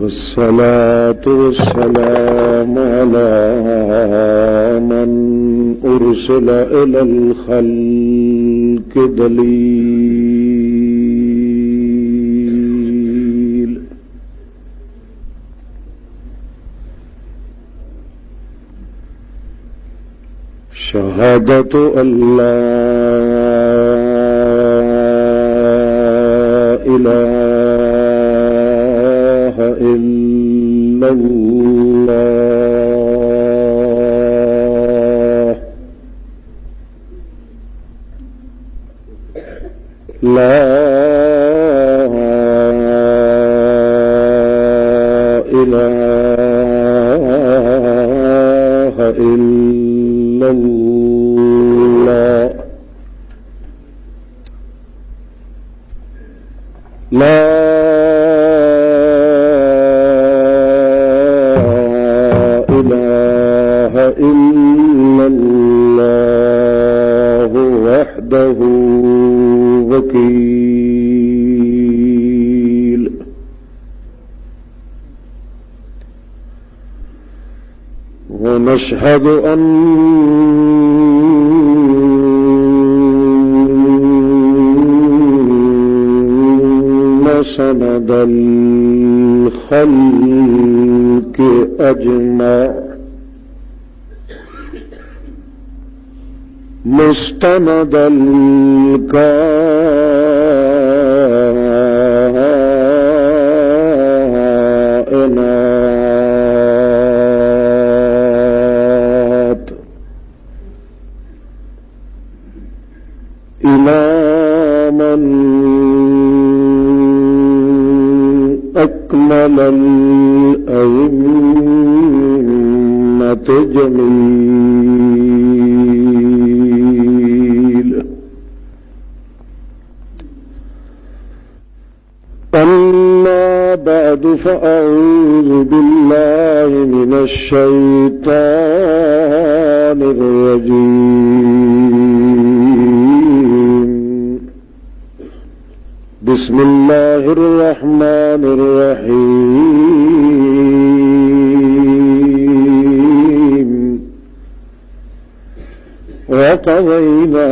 والصلاة والسلام على من أرسل إلى الخلق دليل شهادة أن لا إله إلا الله لا إله إلا الله لا إله إلا الله وحده وكيل ونشهد أن سند الخلق أجمع مستند الكائنات إلى من أكمل الأئمة جميل أما بعد فأعوذ بالله من الشيطان الرجيم بسم الله الرحمن الرحيم وقضينا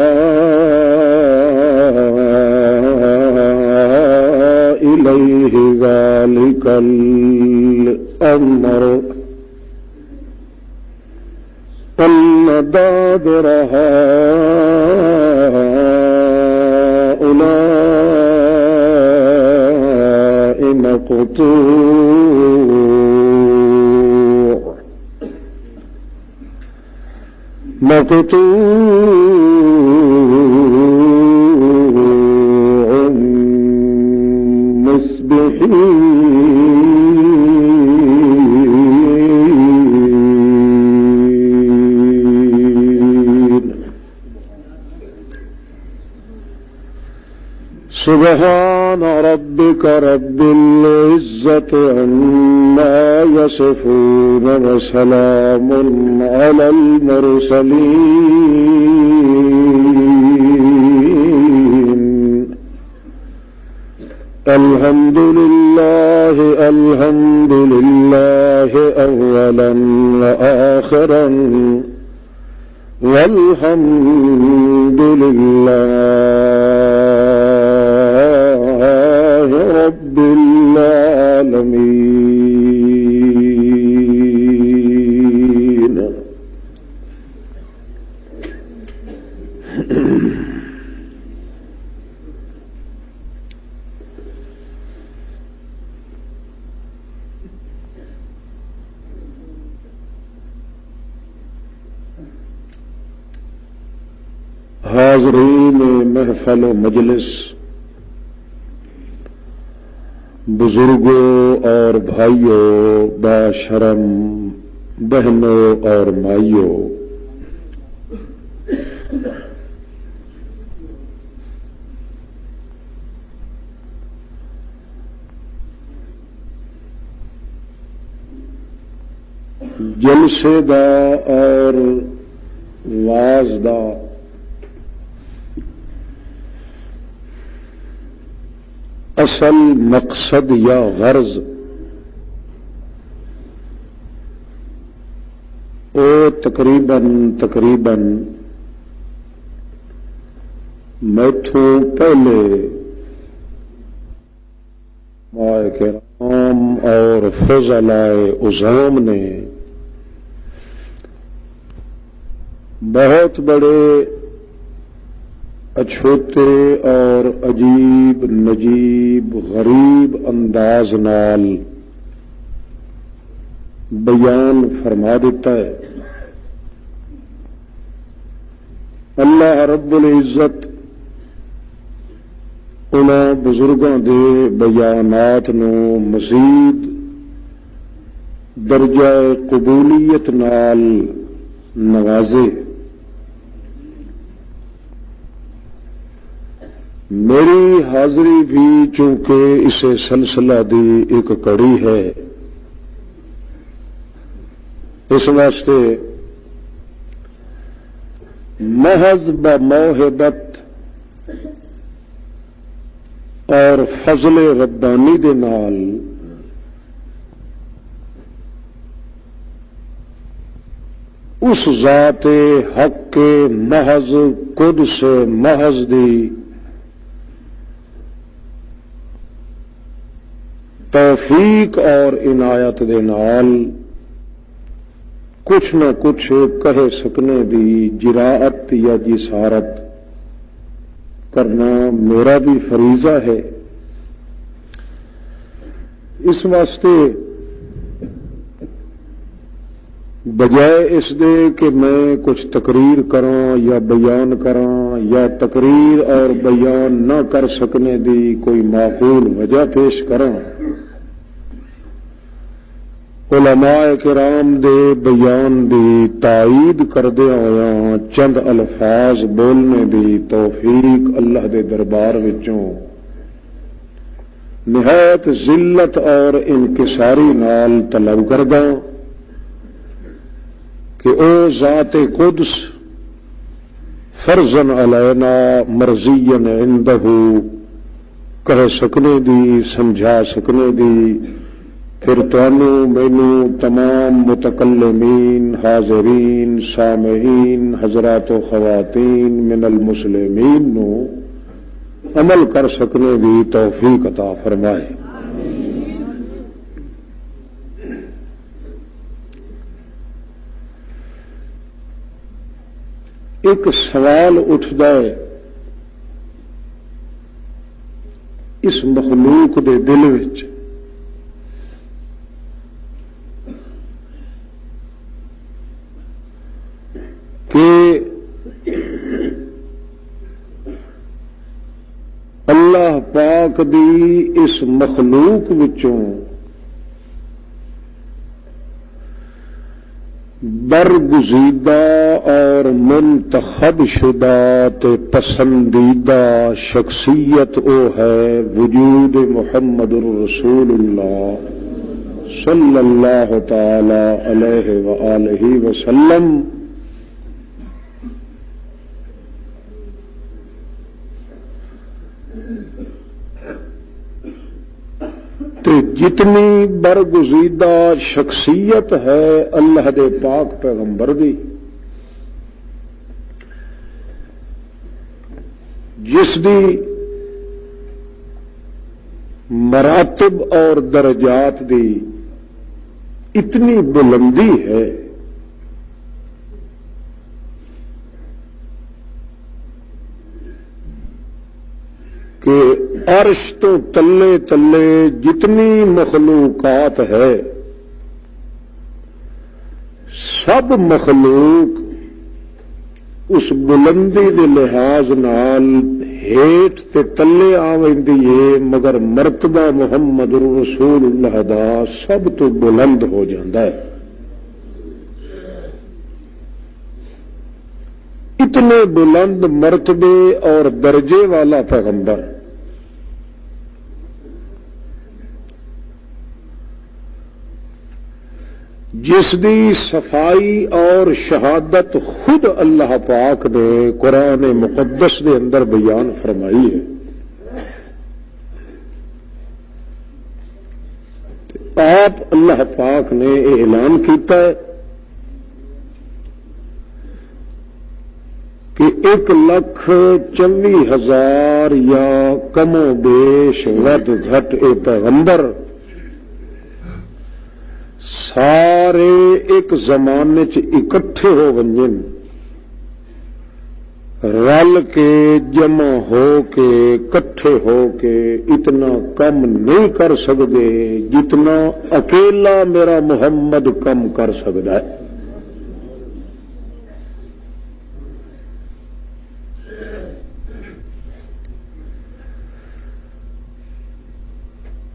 إليه ذلك الأمر أن دابر هؤلاء مقطوع مصبحين سبحان ربك رب العزة عما يصفون وسلام على المرسلين الحمد لله أولا وآخرا والحمد لله رب العالمين حاضرین محفل و مجلس، بزرگوں اور بھائیوں، باشرم بہنوں اور مائیوں، جلسے دا اور واز دا اصل مقصد یا غرض تقریباً میتھوں پہلے علماء کرام اور فضلاء عظام نے بہت بڑے اچھوتے اور عجیب نجیب غریب انداز نال بیان فرما دیتا ہے۔ اللہ رب العزت انہاں بزرگاں دے بیانات نو مزید درجہ قبولیت نال نوازے۔ میری حاضری بھی چونکہ اسے سلسلہ دی ایک کڑی ہے، اس واسطے محض بموہبت اور فضل ربانی دے نال اس ذات حق کے محض قدس محض دی توفیق اور عنایت دے نال کچھ نہ کچھ کہہ سکنے دی جراءت یا جسارت کرنا میرا بھی فریضہ ہے۔ اس واسطے بجائے اس دے کہ میں کچھ تقریر کراں یا بیان کراں یا تقریر اور بیان نہ کر سکنے دی کوئی معقول وجہ پیش کراں، علماء کرام دے بیان دی تائید کردے ہویاں چند الفاظ بولنے دی توفیق اللہ دے دربار وچوں نہایت ذلت اور انکساری نال طلب کرداں کہ او ذات قدس فرضاً علینا مرضیاً عندہ کہہ سکنے دی سمجھا سکنے دی، پھر تانوں مینوں تمام متکلمین حاضرین سامعین حضرات و خواتین من المسلمین نو عمل کر سکنے دی توفیق عطا فرمائے۔ ایک سوال اٹھدا ہے اس مخلوق دے دل وچ کہ اللہ پاک دی اس مخلوق وچوں برگزیدہ اور منتخب شدہ تے پسندیدہ شخصیت او ہے وجود محمد الرسول اللہ صلی اللہ تعالی علیہ وآلہ وسلم۔ جتنی برگزیدہ شخصیت ہے اللہ دے پاک پیغمبر دی، جس دی مراتب اور درجات دی اتنی بلندی ہے کہ عرش تو تلے تلے جتنی مخلوقات ہے سب مخلوق اس بلندی دے لحاظ نال ہیٹ تے تلے آوندی ہے، مگر مرتبہ محمد رسول اللہ دا سب تو بلند ہو جاندہ ہے۔ اتنے بلند مرتبے اور درجے والا پیغمبر جس دی صفائی اور شہادت خود اللہ پاک نے قرآن مقدس دے اندر بیان فرمائی ہے۔ آپ اللہ پاک نے اعلان کیتا ہے کہ 1,24,000 یا کم و بیش ود گھٹ اے پیغمبر سارے ایک زمانے اکٹھے ہو ونجن رل کے جمع ہو کے کٹھے ہو کے اتنا کم نہیں کر سکتے جتنا اکیلا میرا محمد کم کر سکتا ہے.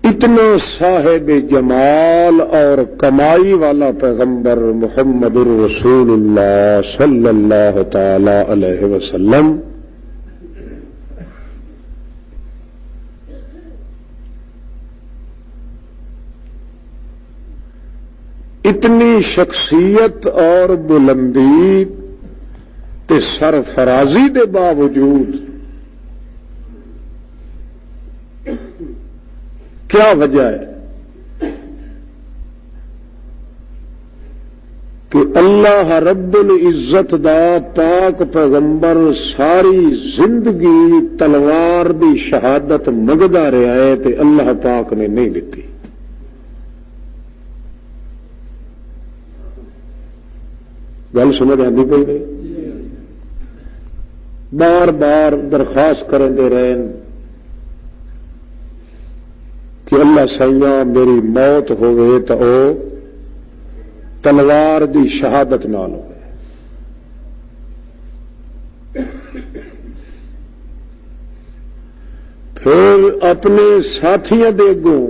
اتنا صاحب جمال اور کمائی والا پیغمبر محمد رسول اللہ صلی اللہ تعالی علیہ وسلم اتنی شخصیت اور بلندی تے سرفرازی دے باوجود کیا وجہ ہے کہ اللہ رب العزت دا پاک پیغمبر ساری زندگی تلوار دی شہادت منگدا رہا ہے تے اللہ پاک نے نہیں دیتی. گل سمجھ آتی پئی نہیں؟ بار بار درخواست کرتے رہے کہ اللہ سائیاں میری موت ہوئے تو او تلوار دی شہادت نال ہوئے. پھر اپنے ساتھیاں دے اگوں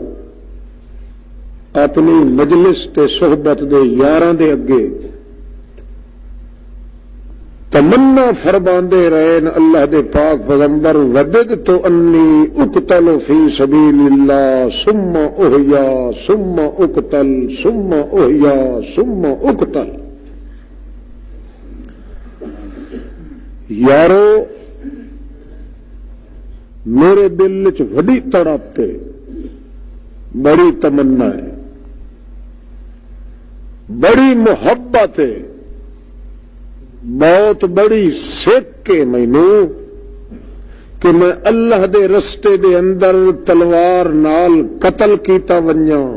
اپنی مجلس تے صحبت دے یاراں دے اگے تمنا فرماندے رہے اللہ دے پاک پیغمبر وددت انی اقتل فی سبیل اللہ ثم احیا ثم اقتل ثم احیا ثم اقتل. یارو میرے دل چ وڈی تڑپ ہے بڑی تمنا ہے بڑی محبت ہے بہت بڑی سکھ کے مینو کہ میں اللہ دے رستے دے اندر تلوار نال قتل کیتا ونجاں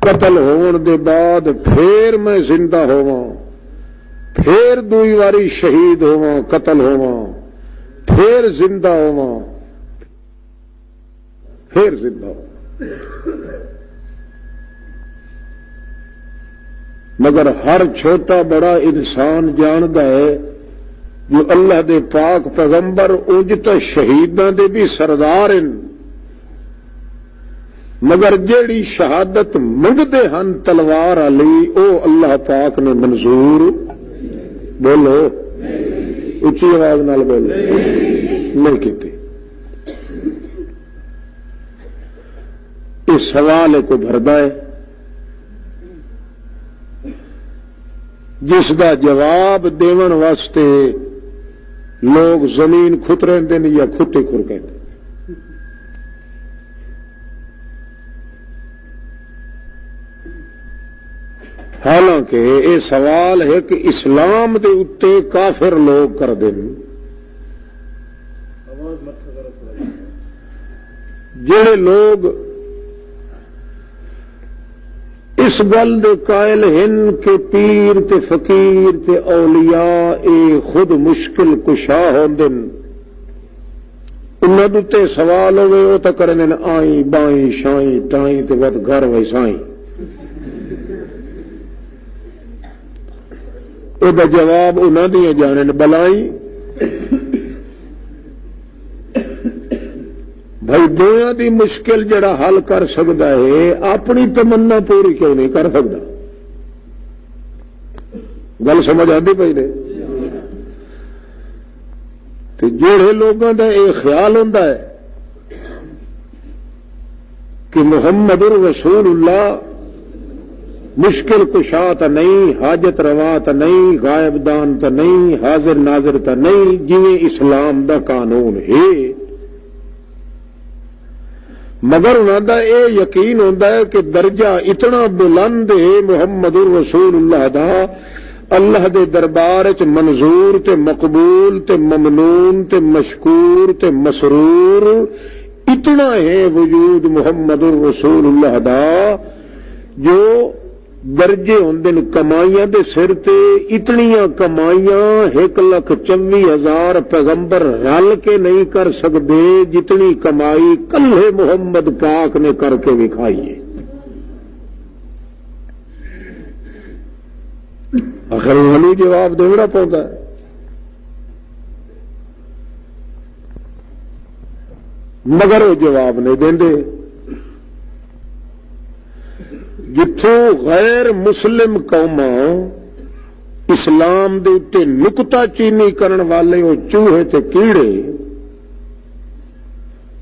قتل ہون دے بعد پھر میں زندہ ہوواں پھر دوئی واری شہید ہوواں قتل ہوواں پھر زندہ ہوواں پھر زندہ ہوواں. مگر ہر چھوٹا بڑا انسان جاندا ہے جو اللہ دے پاک پیغمبر انج تے شہیداں دے بھی سردار ہیں مگر جیڑی شہادت منگدے ہن تلوار علی او اللہ پاک نے منظور بولو اچھی آواز نال بولو نہیں کیتی. اس سوال کو بھردا ہے جس دا جواب دیون واسطے لوگ زمین کھت رہتے ہیں یا کھٹے کھر کہتے. حالانکہ یہ سوال ہے کہ اسلام دے اتے کافر لوگ کر دیں جڑے لوگ اس گل دے قائل ہن کہ پیر تے فقیر تے اولیاء اے خود مشکل کشا ہوندے انہاں دے سوال ہوئے او تے کرنے آئیں بائیں شائیں ٹائیں تے ود گھر ویسائیں. او دا جواب انہاں دی جانن بلائیں بھائی دویاں دی مشکل جڑا حل کر سکتا ہے اپنی تمنا پوری کیوں نہیں کر سکتا. گل سمجھ آتی پئی نے؟ جڑے لوگوں کا یہ خیال ہوتا ہے کہ محمد رسول اللہ مشکل کشا تو نہیں حاجت روا تو نہیں غائب دان تو نہیں حاضر ناظر تو نہیں جویں اسلام دا قانون ہے مگر انہوں کا یہ یقین ہوتا ہے کہ درجہ اتنا بلند ہے محمد رسول اللہ دا اللہ دے دربار چ منظور تے مقبول تے ممنون تے مشکور تے مسرور اتنا ہے وجود محمد الرسول اللہ دا جو درجے ہوندے کمائیاں دے سر تے اتنیاں کمائیاں 1,24,000 پیغمبر رل کے نہیں کر سکتے جتنی کمائی کلے محمد پاک نے کر کے دکھائی ہے. آخر انہوں جواب دینا پڑتا ہے. مگر وہ جواب نہیں دیں. جتوں غیر مسلم قوماں اسلام دے اتے نکتا چینی کرن والے وہ چوہے تے کیڑے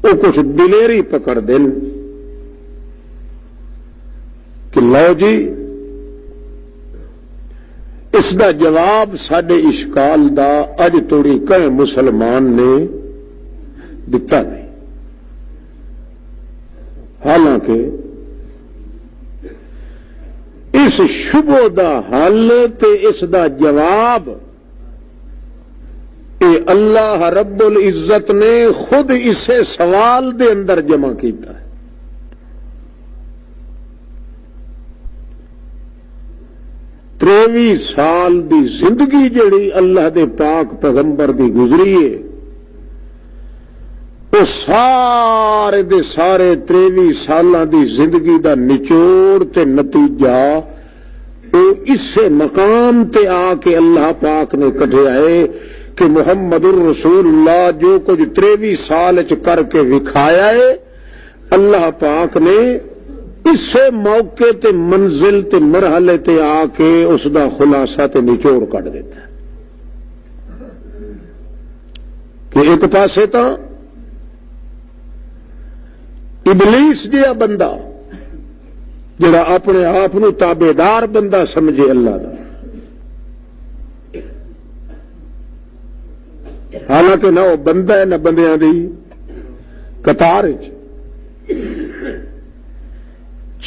وہ کچھ دلیری پکڑ دیں کہ لو جی اس دا جواب ساڈے اشکال دا اج توڑی کہیں مسلمان نے دتا نہیں. حالانکہ اس شبہ دا حل تے اس دا جواب اے اللہ رب العزت نے خود اسے سوال دے اندر جمع کیتا ہے. 23 سال دی زندگی جڑی اللہ دے پاک پیغمبر دی گزری ہے وہ سارے دے سارے 23 سالاں دی زندگی دا نچوڑ تے نتیجہ وہ اسے مقام تے آ کے اللہ پاک نے کڈھیا ہے کہ محمد الرسول اللہ جو کچھ 23 سال کر کے وکھایا ہے اللہ پاک نے اسے موقع تے منزل تے مرحلے تے آ کے اس دا خلاصہ تے نچوڑ کٹ دیتا ہے کہ ایک پاسے تا ابلیس جہا بندہ جڑا اپنے آپ تابے دار بندہ سمجھے اللہ دا، حالانکہ نہ وہ بندہ ہے نہ بندیاں دی قطار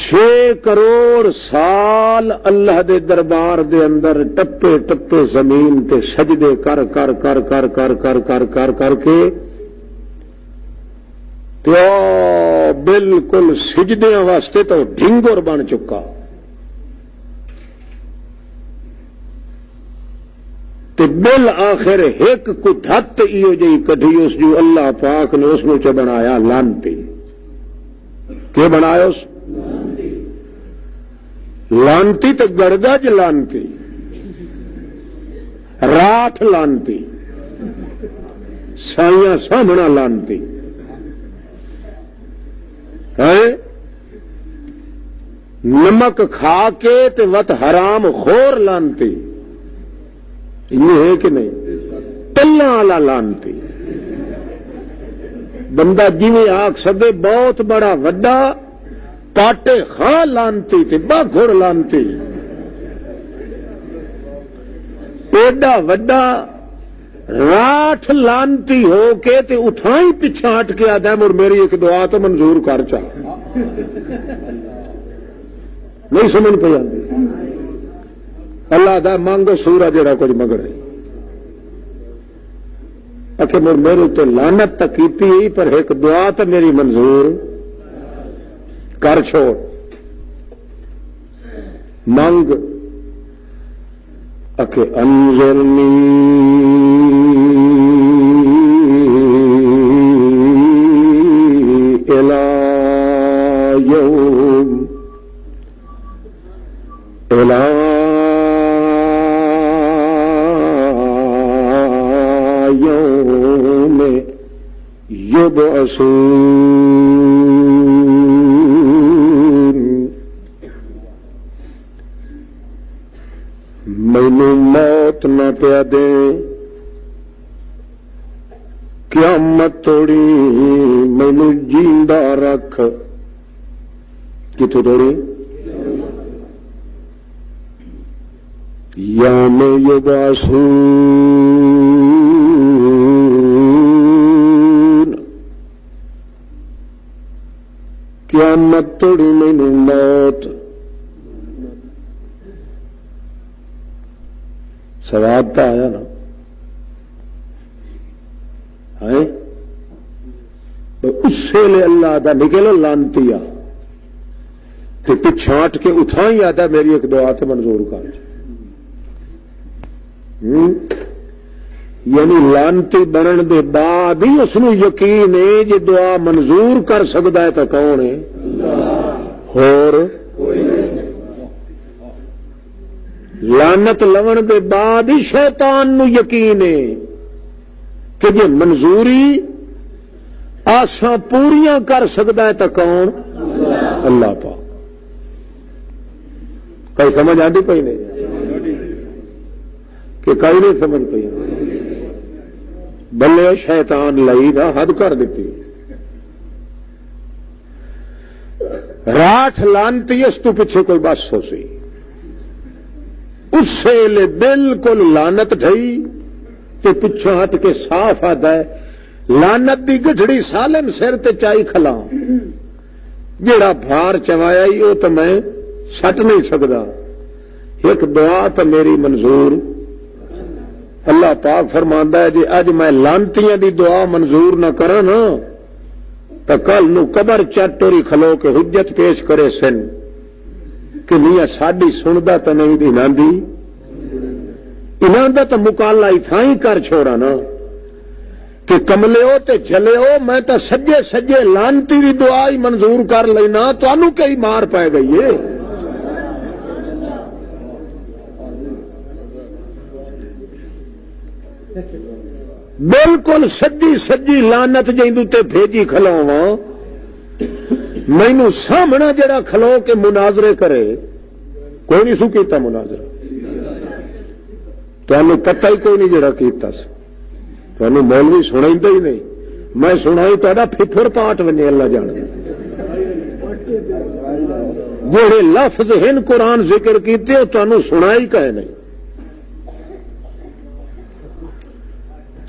6 کروڑ سال اللہ دے دربار دے اندر ٹپے ٹپے زمین تے سجدے کر کر کر کر کر کر کر کر کر کے تو بالکل سجدیاں واسطے تو ڈھنگر بن چکا. تے بالآخر ایک کو دھت ایو جی کڈھی اس جو اللہ پاک نے اس چ بنایا لانتی. کہ بنایا اس لانتی تو گڑگج لانتی، رات لانتی، سائیاں سامنا لانتی، نمک کھا کے تے وت حرام خور لانتی، یہ ہے کہ نہیں؟ ٹلاں والا لانتی بندہ جویں آکھ سکے بہت بڑا وڈا پاٹے خاں لانتی تے باگھڑ لانتی، ایڈا وڈا راٹھ لانتی ہو کے تے اٹھائی پیچھا ہٹ کے آتا ہے مڑ میری ایک دعا تو منظور کر چا. نہیں سمجھ پہ آتی اللہ دا مانگو سورا جڑا کچھ مگڑے کہ مڑ میرے تو لانت تک کیتی ہی پر ایک دعا تو میری منظور کر چھوڑ. مانگ اکے انظرنی الی یوم یبعثون. مینوں موت نہ پیا دے قیامت توڑی مینوں جیندا رکھ. کتوں توڑی؟ یوم یبعثون. قیامت توڑی مینوں موت سواد تو آیا نا اسی لیے اللہ دا نکلو لانتی پچھاٹ کے اٹھا ہی آتا میری ایک دعا تو منظور کر یعنی لانتی بنن دے بعد ہی اس نو یقین ہے جی دعا منظور کر سکتا ہے تو کون ہے اور لعنت لون دے بعد ہی شیطان نو یقین ہے کہ جی منظوری آساں پوریاں کر سکتا ہے تو کون اللہ پاک کئی سمجھ آتی پئی نہیں کہ کئی نہیں سمجھ پئی بلے شیطان لئی نہ حد کر دیتی راٹھ لانتی اس تو پیچھے کوئی بس ہو سی اس سے لے بالکل لانت ڈھئی تے پچھوں ہٹ کے صاف آتا ہے لانت دی گٹھڑی سالم سر تے چائی کھلا جیڑا بھار چوایا ہی وہ تو میں سٹ نہیں سکتا ایک دعا تو میری منظور اللہ پاک فرماندا ہے جی اج میں لانتیاں دی دعا منظور نہ کرا نا تو کل نو قبر چٹوری کھلو کے حجت پیش کرے سن کہ نہیں ساڈی سندا تو نہیں دی ناندی انہاں دا تو مکالا ہی تھائی کر چھوڑا نا کہ کملے ہو تے جلے ہو میں تو سجے سجے لانتی دی دعا ہی منظور کر لینا تو انو کئی مار پائے گئی ہے بالکل سجی سجی لانت جیندو تے بھیجی کھلاواں مینو سامنا جڑا کھلو کے مناظرے کرے کوئی نہیں سو کیتا مناظرہ تمہیں پتہ ہی کوئی نہیں جڑا کیتا سو تمہیں مولوی سنائی ہی نہیں میں سنائی تا پھر پاٹ بنے اللہ جانے جڑے لفظ ہن قرآن ذکر کیتے وہ تمہیں سنائی کہے نہیں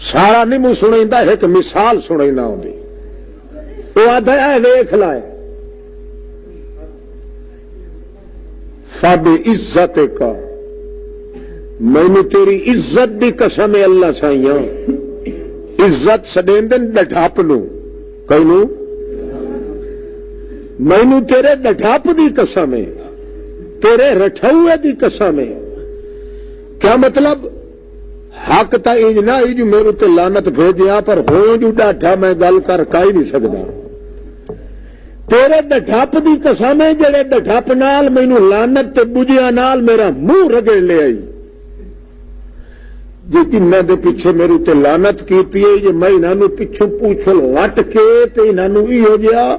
سارا نہیں منہ سنا ایک مثال سنا وہ آدھا ہے ویخ لائے فب عزت کا مینو تیری عزت دی قسم ہے اللہ سائیاں عزت سڈیندن ڈٹھپ نو کئی نو مینو تیرے ڈٹھپ دی قسم ہے تیرے رٹھوے دی قسم ہے کیا مطلب حق تا انج نہ جو میرے تے لعنت بھیجیا پر ہوں جو ڈاٹا میں گل کر کا ہی نہیں سکتا تیرے ڈٹھپ دی قسم ہے جڑے ڈٹھپ نال مینوں لعنت تے بجیا نال میرا منہ رگڑ لے آئی جی انہاں دے پیچھے میرے تے لعنت کیتی ہے جی میں انہاں نوں پیچھوں پوچھل وٹ کے تے انہاں نوں ایہو جیا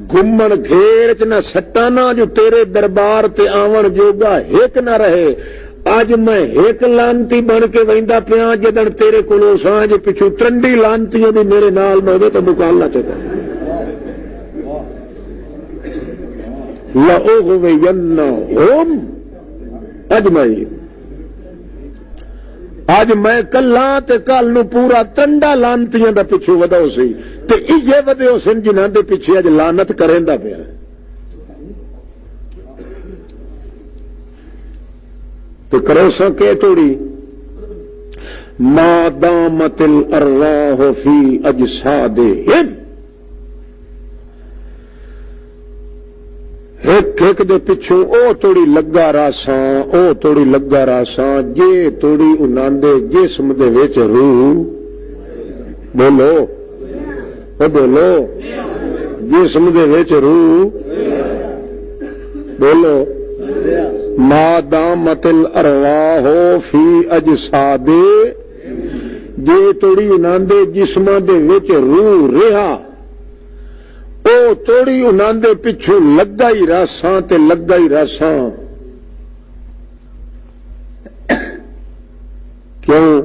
گھمن گھیر چ نہ سٹانا جو تیرے دربار تے آون جوگا ایک نہ رہے اج میں ایک لانتی بن کے ویندا پیا جدن تیرے کولوں سانج پچھو ترنڈی لانتیاں بھی میرے نال میں تو مقابلہ چاہتا لأغوینہم اجمعین اج میں کلا تے کل نو پورا ترنڈا لانتیاں دا پچھو وداؤ سی تے ایے ودیو سن جنہاں دے پیچھے اج لعنت کریندا پیا تو کرو سکے توڑی ما دامت الارواح فی اجسادہم ایک ایک دے پچھوں او توڑی لگا راساں جے توڑی انہاں دے جسم دے وچ روح بولو او بولو جسم دے وچ روح بولو ما دامت الارواح فی اجساد جے توڑی انہاں دے جسماں دے وچ روح رہا او توڑی انہاں دے پچھو لگا ہی راساں تے لگا ہی راساں کیوں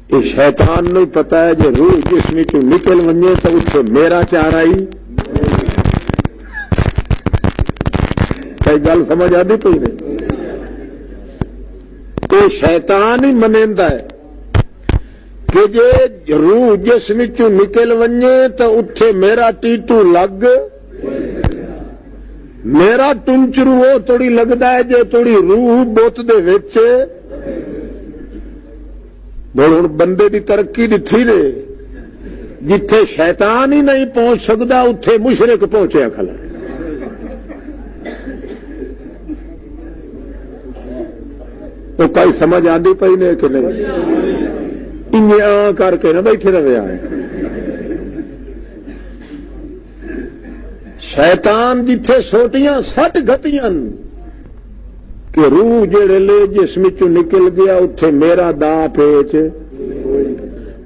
یہ شیطان نہیں پتا ہے جے روح جسم چوں نکل ونجے تو اتنے میرا چارہ ہی گل سمجھ آتی پی نہیں تو شیطان ہی منیندا ہے کہ جے روح جسم چوں نکل ونجے تو اٹھے میرا ٹیٹو لگ میرا ٹنچرو وہ توڑی لگتا ہے جے توڑی روح بوت دے وچ ہوں بندے دی ترقی دھی نے جتھے شیطان ہی نہیں پہنچ سکتا اتنے مشرک پہنچیا کھلا. تو کوئی سمجھ آتی پی نے کہ نہیں؟ ان کر کے نہ بیٹھے رہے آئے. شیطان جتھے سوٹیاں سٹ گتیاں کہ روح جڑے لے جسم چ نکل گیا اتے میرا دا پیچ.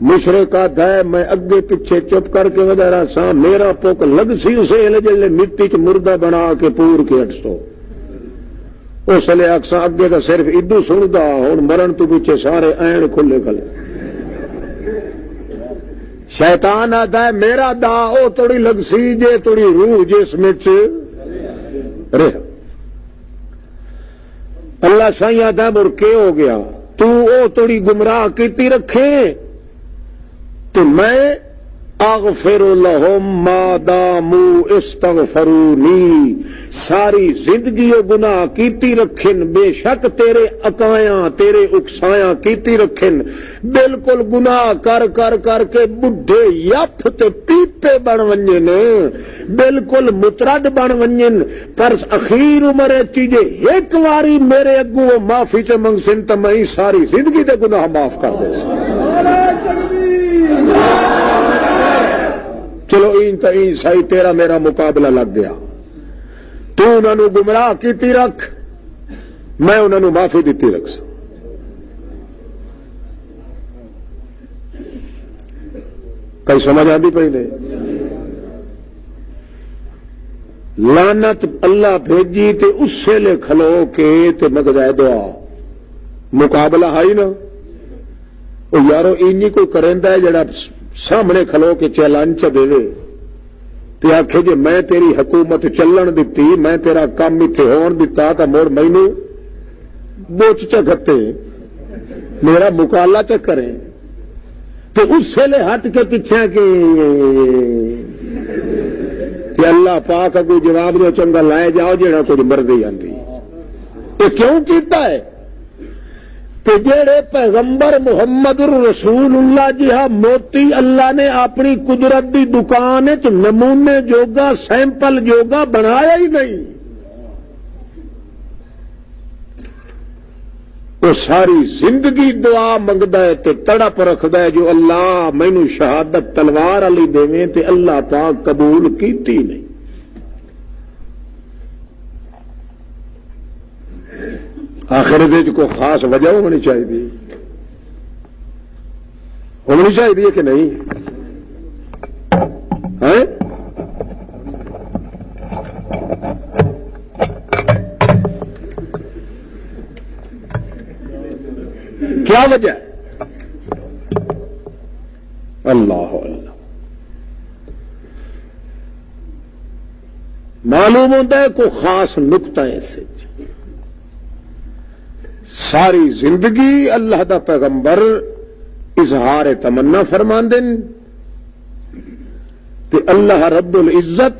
مشرق آتا ہے میں اگے پیچھے چپ کر کے وغیرہ سا میرا پک لگ سی اسے جلے مٹی چ مردہ بنا کے پور کے ہٹسو اس لیے اکثر اگے کا صرف ادو سنتا ہوں مرن تو پیچھے سارے این کھلے کھلے. شیطان آتا ہے میرا دا او توڑی لگ سی جے توڑی روح جسم رہ. اللہ سائی آتا ہے برکے ہو گیا تو او توڑی گمراہ کیتی رکھے تو میں اغفر لہم ما داموا استغفرونی ساری زندگی وہ گناہ کیتی رکھن بے شک تیرے اکایاں تیرے اکسایاں کیتی رکھن بالکل گناہ کر کر کر کے بڈھے یپ تے پیپے بن ونجن بالکل مترد بن ونجن پر اخیر عمر چیزے ایک واری میرے اگوں معافی چ منگ سن تو میں ساری زندگی دے گناہ معاف کر دے سن. چلو این تو این سائی تیرا میرا مقابلہ لگ گیا. تو انہوں نے گمراہ کیتی رکھ میں انہوں نے معافی دیتی رکھ سا. کئی سمجھ آتی پی نہیں؟ لعنت اللہ بھیجی تے اس سے لے کھلو کے تے مگدائے دعا مقابلہ ہے نا. وہ یارو اینی کوئی کریندا ہے جڑا سامنے کھلو کے چیلنج دے تے آکھے جے میں تیری حکومت چلن دیتی میں تیرا کام اتنے ہون دیتا تو مڑ مینوں بوچ چکتے میرا مقابلہ چکرے تو اس سے لے ہٹ کے پیچھے کہ اللہ پاک اگو جواب جو چنگا لائے جاؤ جڑا کچھ مرضی آتی. تو کیوں کیتا ہے کہ جڑے پیغمبر محمد رسول اللہ جی ہاں موتی اللہ نے اپنی قدرت دی دکان نمونے جوگا سیمپل جوگا بنایا ہی نہیں. وہ ساری زندگی دعا منگتا ہے تے تڑپ رکھتا ہے جو اللہ مینوں شہادت تلوار علی دے تے اللہ پاک قبول کیتی نہیں. آخر کو خاص وجہ ہونی چاہیے کہ نہیں ہے؟ کیا وجہ ہے؟ اللہ اللہ معلوم ہوتا ہے کوئی خاص نقطہ ایسے ساری زندگی اللہ دا پیغمبر اظہار تمنا فرماندن تے اللہ رب العزت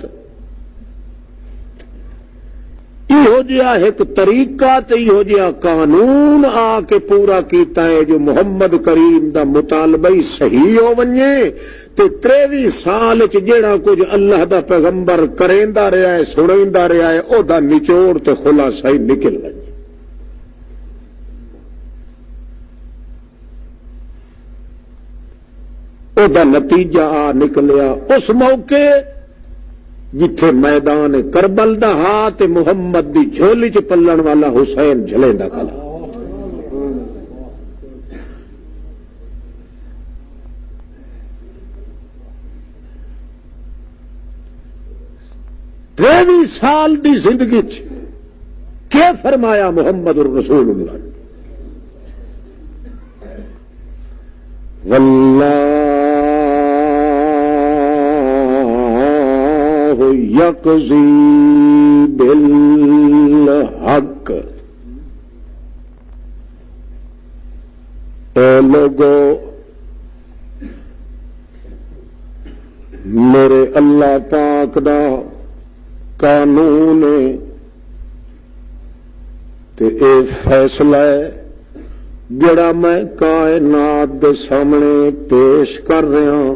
یہو جہا ایک طریقہ تے یہو جہا قانون آ کے پورا کیتا ہے جو محمد کریم دا مطالبہ ہی صحیح ہو ونجے تے 23 سال جیڑا کچھ اللہ دا پیغمبر کریندا رہا ہے سنیندا رہا ہے او دا نچوڑ تے خلاصہ ہی نکل ونجے. او دا نتیجہ آ نکلیا اس موقع جتھے میدان کربل دا ہاتھ محمد دی جھولی چ پلن والا حسین جھلیندا کھلا. تریویں سال دی زندگی کیا فرمایا محمد الرسول اللہ نے واللہ یقضی بالحق. اے لوگو میرے اللہ پاک دا قانون تے اے فیصلہ ہے جڑا میں کائنات دے سامنے پیش کر رہا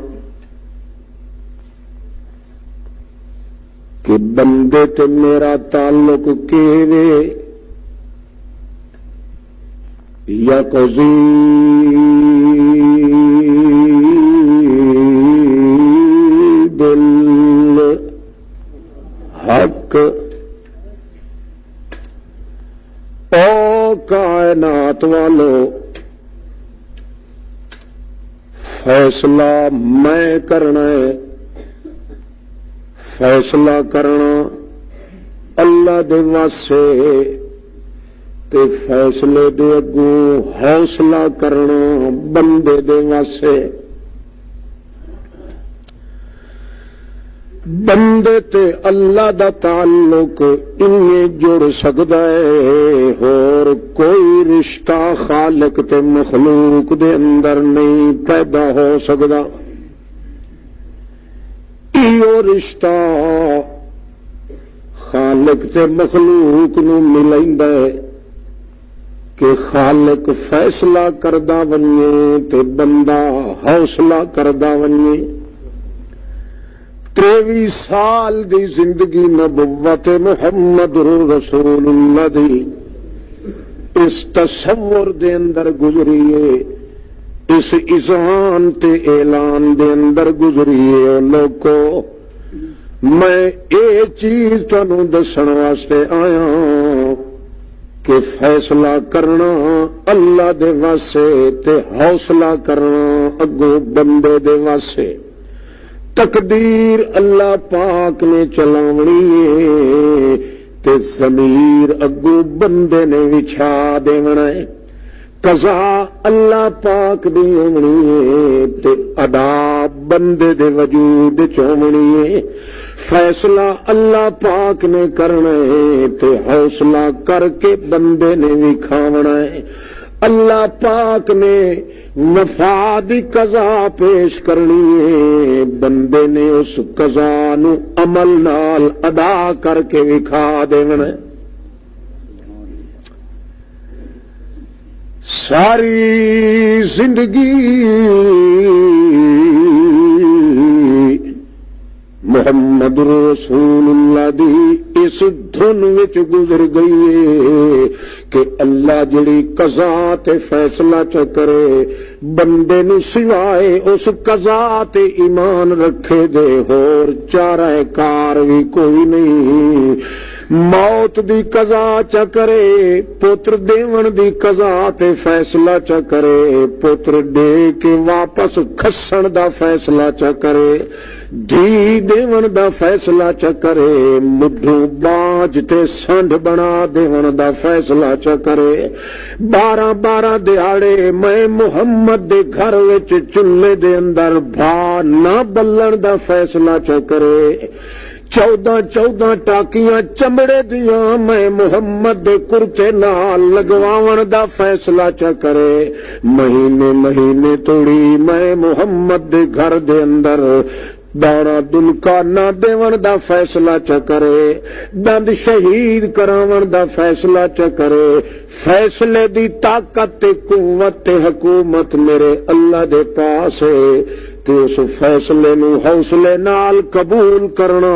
کہ بندے تے میرا تعلق کیویں یا قضی بالحق او کائنات والو فیصلہ میں کرنا ہے فیصلہ کرنا اللہ دے واسے تے فیصلے دے اگوں حوصلہ کرنا بندے دے واسے بندے تے اللہ دا تعلق انہیں جڑ سکدا ہے اور کوئی رشتہ خالق تے مخلوق دے اندر نہیں پیدا ہو سکدا ایو رشتہ خالق تے مخلوق نو ملیندا ہے کہ خالق فیصلہ کردہ بنیے تے بندہ حوصلہ کردہ بنیے 23 سال دی زندگی نبوت محمد رسول اللہ دی اس تصور دے اندر گزریے اس اذعان تے اعلان دے اندر گزریے لوگو میں اے چیز تانوں دسن واسطے آیا کہ فیصلہ کرنا اللہ دے واسے تے حوصلہ کرنا اگوں بندے دے واسے تقدیر اللہ پاک نے چلاونی ہے تے ضمیر اگوں بندے نے وچھا دیونا ہے قضا اللہ پاک دی ہونی ہے تے ادا بندے دے وجود چومنی ہے فیصلہ اللہ پاک نے کرنا ہے تے حوصلہ کر کے بندے نے وکھاونا ہے اللہ پاک نے وفا دی قضا پیش کرنی ہے بندے نے اس قضا نو عمل نال ادا کر کے وکھا دیونا ہے ساری زندگی محمد رسول اللہ دی اس دھن وچ گزر گئی ہے کہ اللہ جڑی قضا تے فیصلہ چ کرے بندے نو سوائے اس قضا تے ایمان رکھے دے ہور چارہ کار بھی کوئی نہیں موت دی قضا چ کرے پتر دیون دی قضا تے فیصلہ چ کرے پتر دے کے واپس کھسن دا فیصلہ چ کرے دھی دیون دا فیصلہ چ کرے مڈھو باج تے سنڈ بنا دیون دا فیصلہ چ کرے 12 دیہاڑے میں محمد دے گھر وچ چولہے دے اندر بھا نہ بلن دا فیصلہ چ کرے 14 ٹاکیاں چمڑے دیاں میں محمد دے کرتے نال لگواون دا فیصلہ چ کرے مہینے توڑی میں محمد دے گھر دے اندر دانا دلکا نہ دیون دا فیصلہ چ کرے دند شہید کراون دا فیصلہ چ کرے فیصلے دی طاقت تے قوت تے حکومت میرے اللہ دے پاس ہے تے اس فیصلے نو حوصلے نال قبول کرنا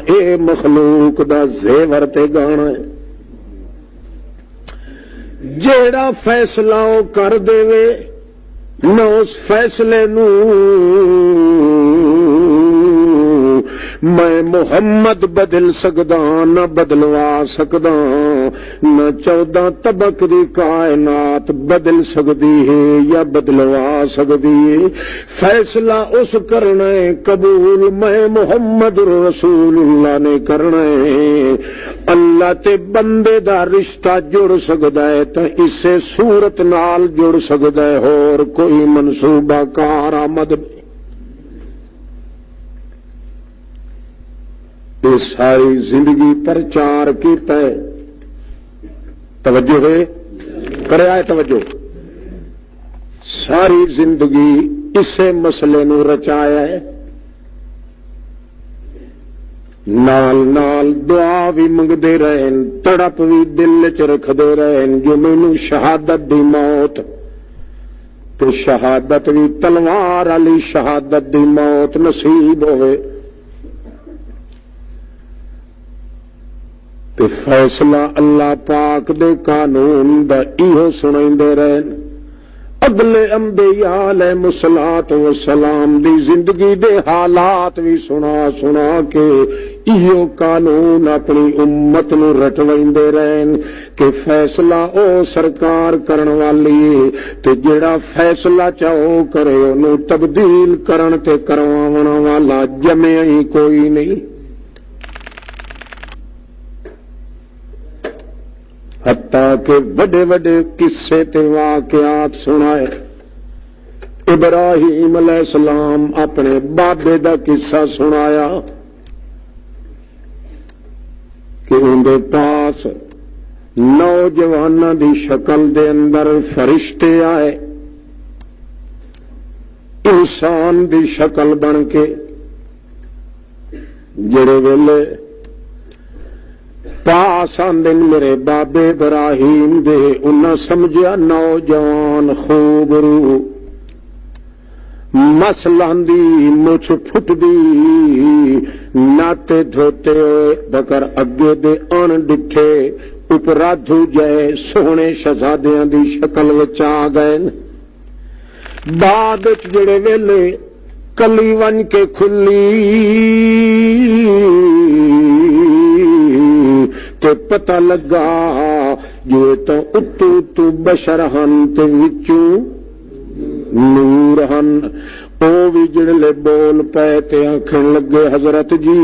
اے مخلوق دا زیور تے گانا ہے جیڑا فیصلہ او کر دے وے نہ اس فیصلے نو میں محمد بدل سکدا نہ بدلوا سکدا نہ 14 طبق دی کائنات بدل سکتی ہے یا بدلوا سکتی ہے فیصلہ اس کرنا ہے قبول میں محمد رسول اللہ نے کرنا ہے اللہ تے بندے دا رشتہ جڑ سکدا ہے تے اسے صورت نال جڑ سکدا ہے اور کوئی منصوبہ کار آمد یہ ساری زندگی پرچار کیتا ہے توجہ ہے کرے آئے توجہ ساری زندگی اسے مسئلے نو رچایا ہے نال نال دعا بھی منگتے رہن، تڑپ بھی دل چ رکھتے رہن جو مینوں شہادت دی موت تے شہادت بھی تلوار والی شہادت دی موت نصیب ہوئے تے فیصلہ اللہ پاک دے قانون دا ایہو سنائندے رہن، اگلے انبیاء علیہ الصلوۃ والسلام دی زندگی دے حالات بھی سنا سنا کے ایہو قانون اپنی امت نو رٹویندے رہن کہ فیصلہ او سرکار کرن والی ہے تے جڑا فیصلہ چاہو کرے اونوں تبدیل کرن تے کرواون والا جمع ہی کوئی نہیں۔ حتیٰ کہ بڑے بڑے قصے تے واقعات سنائے۔ ابراہیم علیہ السلام اپنے بابے دا قصہ سنایا کہ اندے پاس نوجواناں دی شکل دے اندر فرشتے آئے، انسان دی شکل بن کے، جڑے ویلے پاس آندن میرے بابے ابراہیم دے، انہاں سمجھیا نوجوان خوب روح مسلان دی مچھ پھٹ دی ناتے دھوتے ہوئے بکر اگے دے ان ڈٹھے اپرا دھو جائے سونے شہزادیاں دی شکل وچ آ گئے۔ بعد جڑے ویلے کلی ون کے کھلی تے پتہ لگا جو تو اتو بشر ہن تے وچوں نور ہن۔ او بھی جڑلے بول پے تے آکھن لگے حضرت جی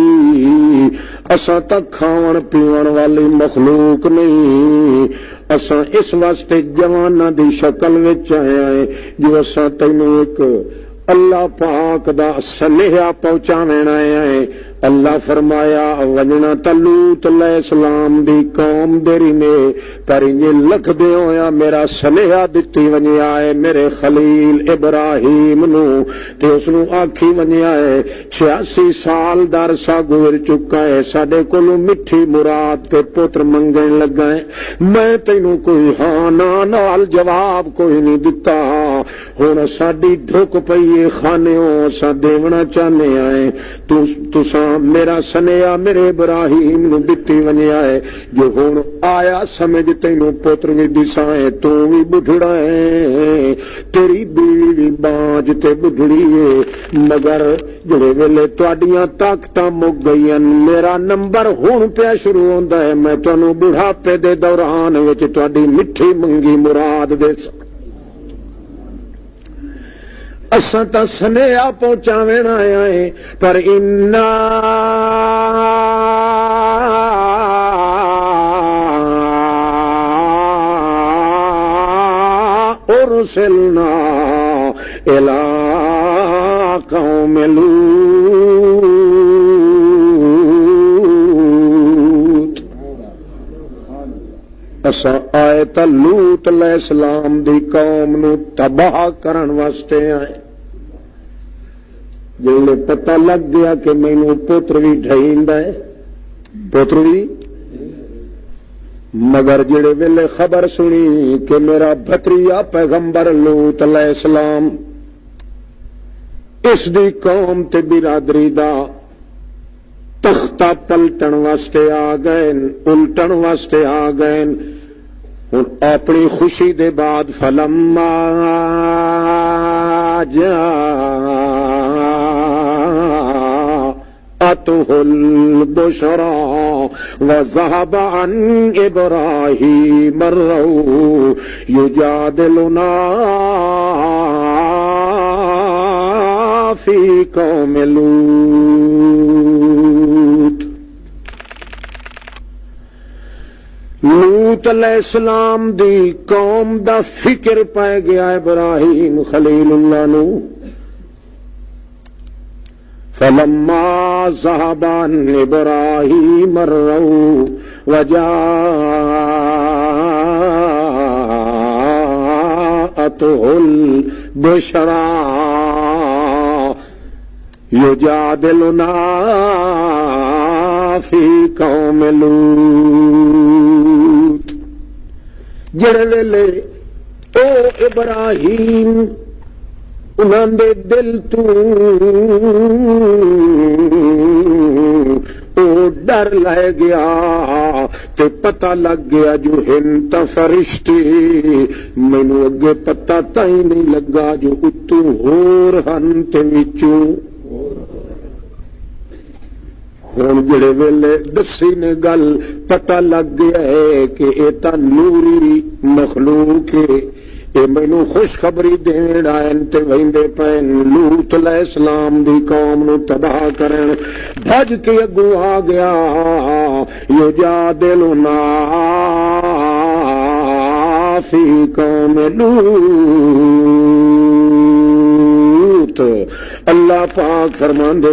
اساں تک کھاون پیون والی مخلوق نہیں، اساں اس واسطے جواناں دی شکل وچ آئے ہیں جو اساں تینوں ایک اللہ پاک دا سنیہا پہنچاوین آئے ہیں۔ اللہ فرمایا وجنا لوط علیہ السلام دی قوم دیری نے پر یہ لکھ دے ہویا میرا سنیہا دتی ونیا ہے میرے خلیل ابراہیم نو تے اس نو آکھی ونیا ہے 86 سال دا عرصہ گزر چکا ہے، ساڈے کولوں میٹھی مراد تے پتر منگن لگا ہے، میں تینوں کوئی ہاں نا نال جواب کوئی نہیں دتا، ہن ساڈی ڈھک پئی ہے خانیوں اساں دیونا چاہنے آئے، تساں میرا سنیا میرے ابراہیم نو دتی ونیا ہے جو ہن آیا سمجھ تینوں پتر بھی دسائے تو بھی بڈھڑا ہے، تیری بیوی بھی بانج تے بڈھڑی ہے، مگر جڑے ویلے تواڈیاں طاقتاں مک گئیاں میرا نمبر ہن پیا شروع ہوندا ہے، میں تانوں بڑھاپے دے دوران وچ تواڈی مٹھی منگی مراد دے اساں تا سنیہا پہنچاوین آیا ہے پر انا ارسلنا الی قوم لوط۔ اساں آئے تا لوط علیہ السلام دی قوم نو تباہ کرن واسطے آئے۔ جلے پتہ لگ گیا کہ مینوں پتر بھی ڈھیندا ہے، پتر بھی، مگر جڑے ویلے خبر سنی کہ میرا بھتریا پیغمبر لوط علیہ السلام اس دی قوم تے برادری دا تختہ پلٹن واسطے آ گئے، الٹن واسطے آ گئے، ہن اپنی خوشی دے بعد فلما جاءته البشرى وذهب عن إبراهيم الروع يجادلنا في قوم لوط۔ لوط علیہ السلام دی قوم دا فکر پائے گیا ابراہیم خلیل اللہ نو، فلما ذهب عن إبراهيم الروع وجاءته البشرى يجادلنا فی قوم لوط جڑے ویلے او ابراہیم انہاں دے دل تو او ڈر لے گیا تے پتہ لگ گیا جو ہن تا فرشتے مینوں اگے پتہ تائیں نہیں لگا جو اتوں ہور ہن تے وچوں ہن جڑے ویلے دسی نے گل پتہ لگ گیا ہے کہ اے تا نوری مخلوق ہے اے مینوں خوشخبری دین آئن تے ویندے پین لوط علیہ السلام دی قوم نو تباہ کرن بھج کے اگوں آ گیا یجادلنا فی قوم لوط اللہ پاک فرماندے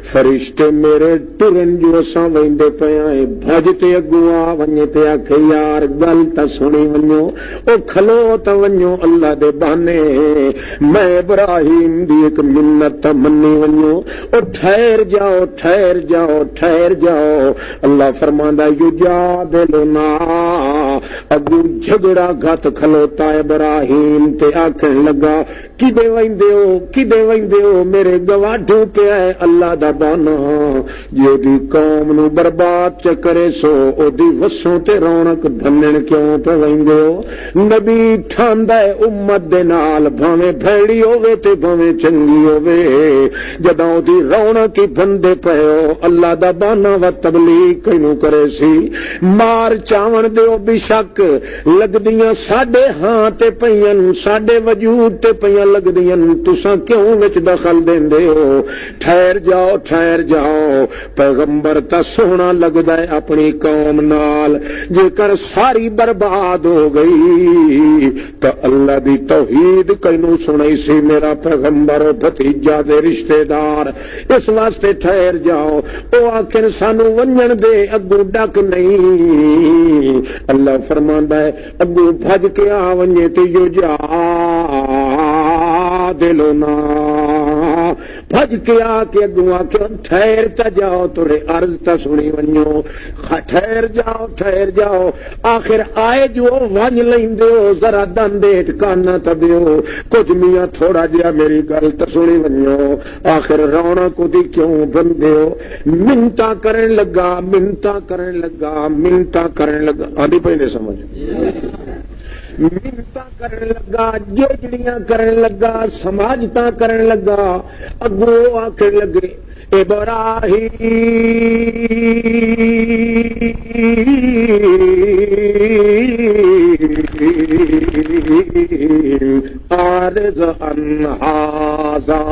فرشتے میرے ٹرن جو اساں ویندے پیاں بھج تے اگوں آ ونجے تے آکھے یار گل تا سنی ونجو او کھلو تا ونجو اللہ دے بہانے میں ابراہیم دی ایک منت منی ونجو او ٹھہر جاؤ ٹھہر جاؤ ٹھہر جاؤ اللہ فرماندا یجادلنا اگو جھگڑا گھت کھلوتا ابراہیم تے آکھن لگا کدے ویندے ہو میرے گواڈھو پہ ہے اللہ دا بانا جو دی قوم نو برباد چ کرے سو او دی وسوں تے رونق بھنن کیوں پہ ویندے ہو نبی ٹھاندا ہے امت دے نال بھاویں بھیڑی ہوے تے بھاویں چنگی ہوے جدوں دی رونق ہی بندے پئے ہو اللہ دا بانا و تبلیغ کینوں کرے سی مار چاون دیو بے شک لگدیاں ساڈے ہاں تے پئیاں ساڈے وجود تے پئیاں لگدیاں تساں کیوں وچ دخل دیندے ہو ٹھہر جاؤ پیغمبر تا سونا لگدا ہے اپنی قوم نال جے کر ساری برباد ہو گئی تو اللہ دی توحید کینوں سنائی سی میرا پیغمبر بھتیجا دے رشتہ دار اس واسطے ٹھہر جاؤ او آخر سانو ونجن دے اگوں ڈک نہیں اللہ فرماندا ہے اگوں بھج کے آ ونجے تے یو جا دلونا بھج کے آ کے اگوں آ کے ٹھہر تا جاؤ تھوڑے عرض تا سنی ونجو ٹھہر جاؤ آخر آئے جو ونج لیندے ہو ذرا دندیٹ کانا تبیو کچھ میاں تھوڑا جہا میری گل تا سنی ونجو آخر رونا کو دی کیوں بندے ہو منتا کرن لگا آدھی پہ نہیں سمجھ منتا کرن لگا جیجڑیاں کرن لگا سماجتا کرن لگا اگو آکھن لگے ابراہیم عارض عن ھذا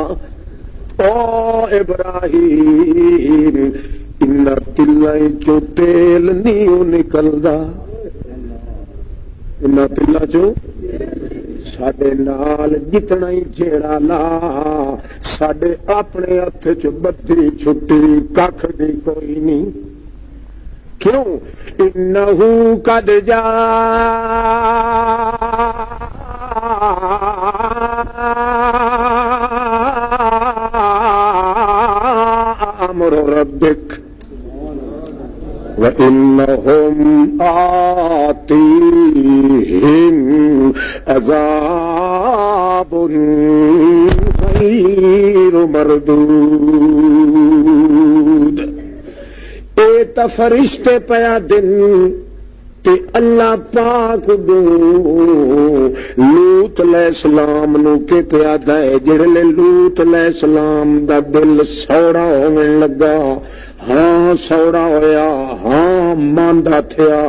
او ابراہیم ان تلائیں چو تیل نہیں نکلدا انہاں تلا چو ساڈے نال جتنا ہی جیڑا لا ساڈے اپنے ہاتھ چ بدی چھٹی ککھ دی کوئی نہیں کیوں انہو قد جاء امر ربک وَإِنَّهُمْ آتِيهِمْ عَذَابٌ غَيْرُ مَرْدُودٍ اے تا فرشتے پیا دن تے اللہ پاک دو لوط علیہ السلام نو کے پیا دے جڑے لوط علیہ السلام دا دل سوڑا ہونے لگا ہاں سوڑا ہویا ہاں ماندا تھیا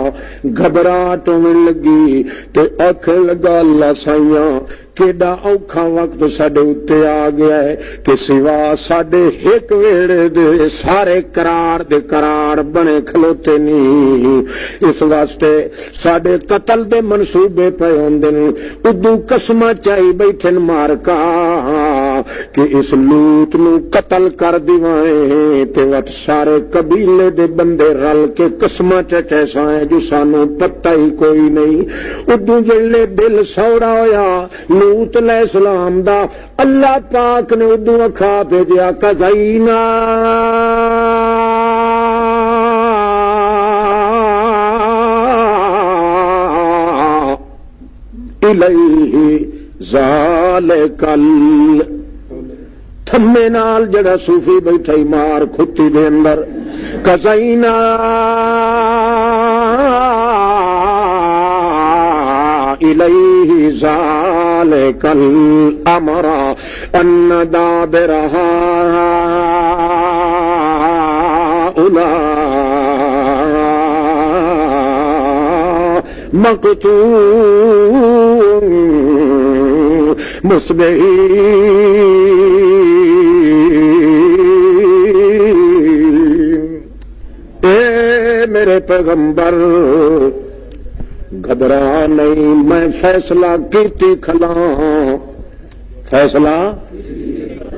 گھبراہٹ ہونے لگی تے آکھن لگا اللہ سائیاں کیڈا اوکھا وقت ساڈے اتے آ گیا ہے کہ سوا ساڈے ایک ویڑے دے سارے قرار دے قرار بنے کھلوتے نہیں اس واسطے ساڈے قتل دے منصوبے پے ہوندے نے ادو قسماں چائی بیٹھن مارکا کہ اس لوط نو قتل کر دیوائیں تے وٹ سارے قبیلے دے بندے رل کے قسماں چیسا ہے جو سانو پتہ ہی کوئی نہیں ادو جلے دل سوڑا ہویا لوط علیہ السلام دا اللہ پاک نے ادو اکھا بھیجیا کزینا الیہ ذالک تھمے نال جڑا صوفی بیٹھا ہی مار کھتی دے اندر قضینا الیہ ذالک الامر ان دابر هؤلاء مقطوع مصبحین۔ اے میرے پیغمبر گھبرا نہیں، میں فیصلہ کیتی کھلا، فیصلہ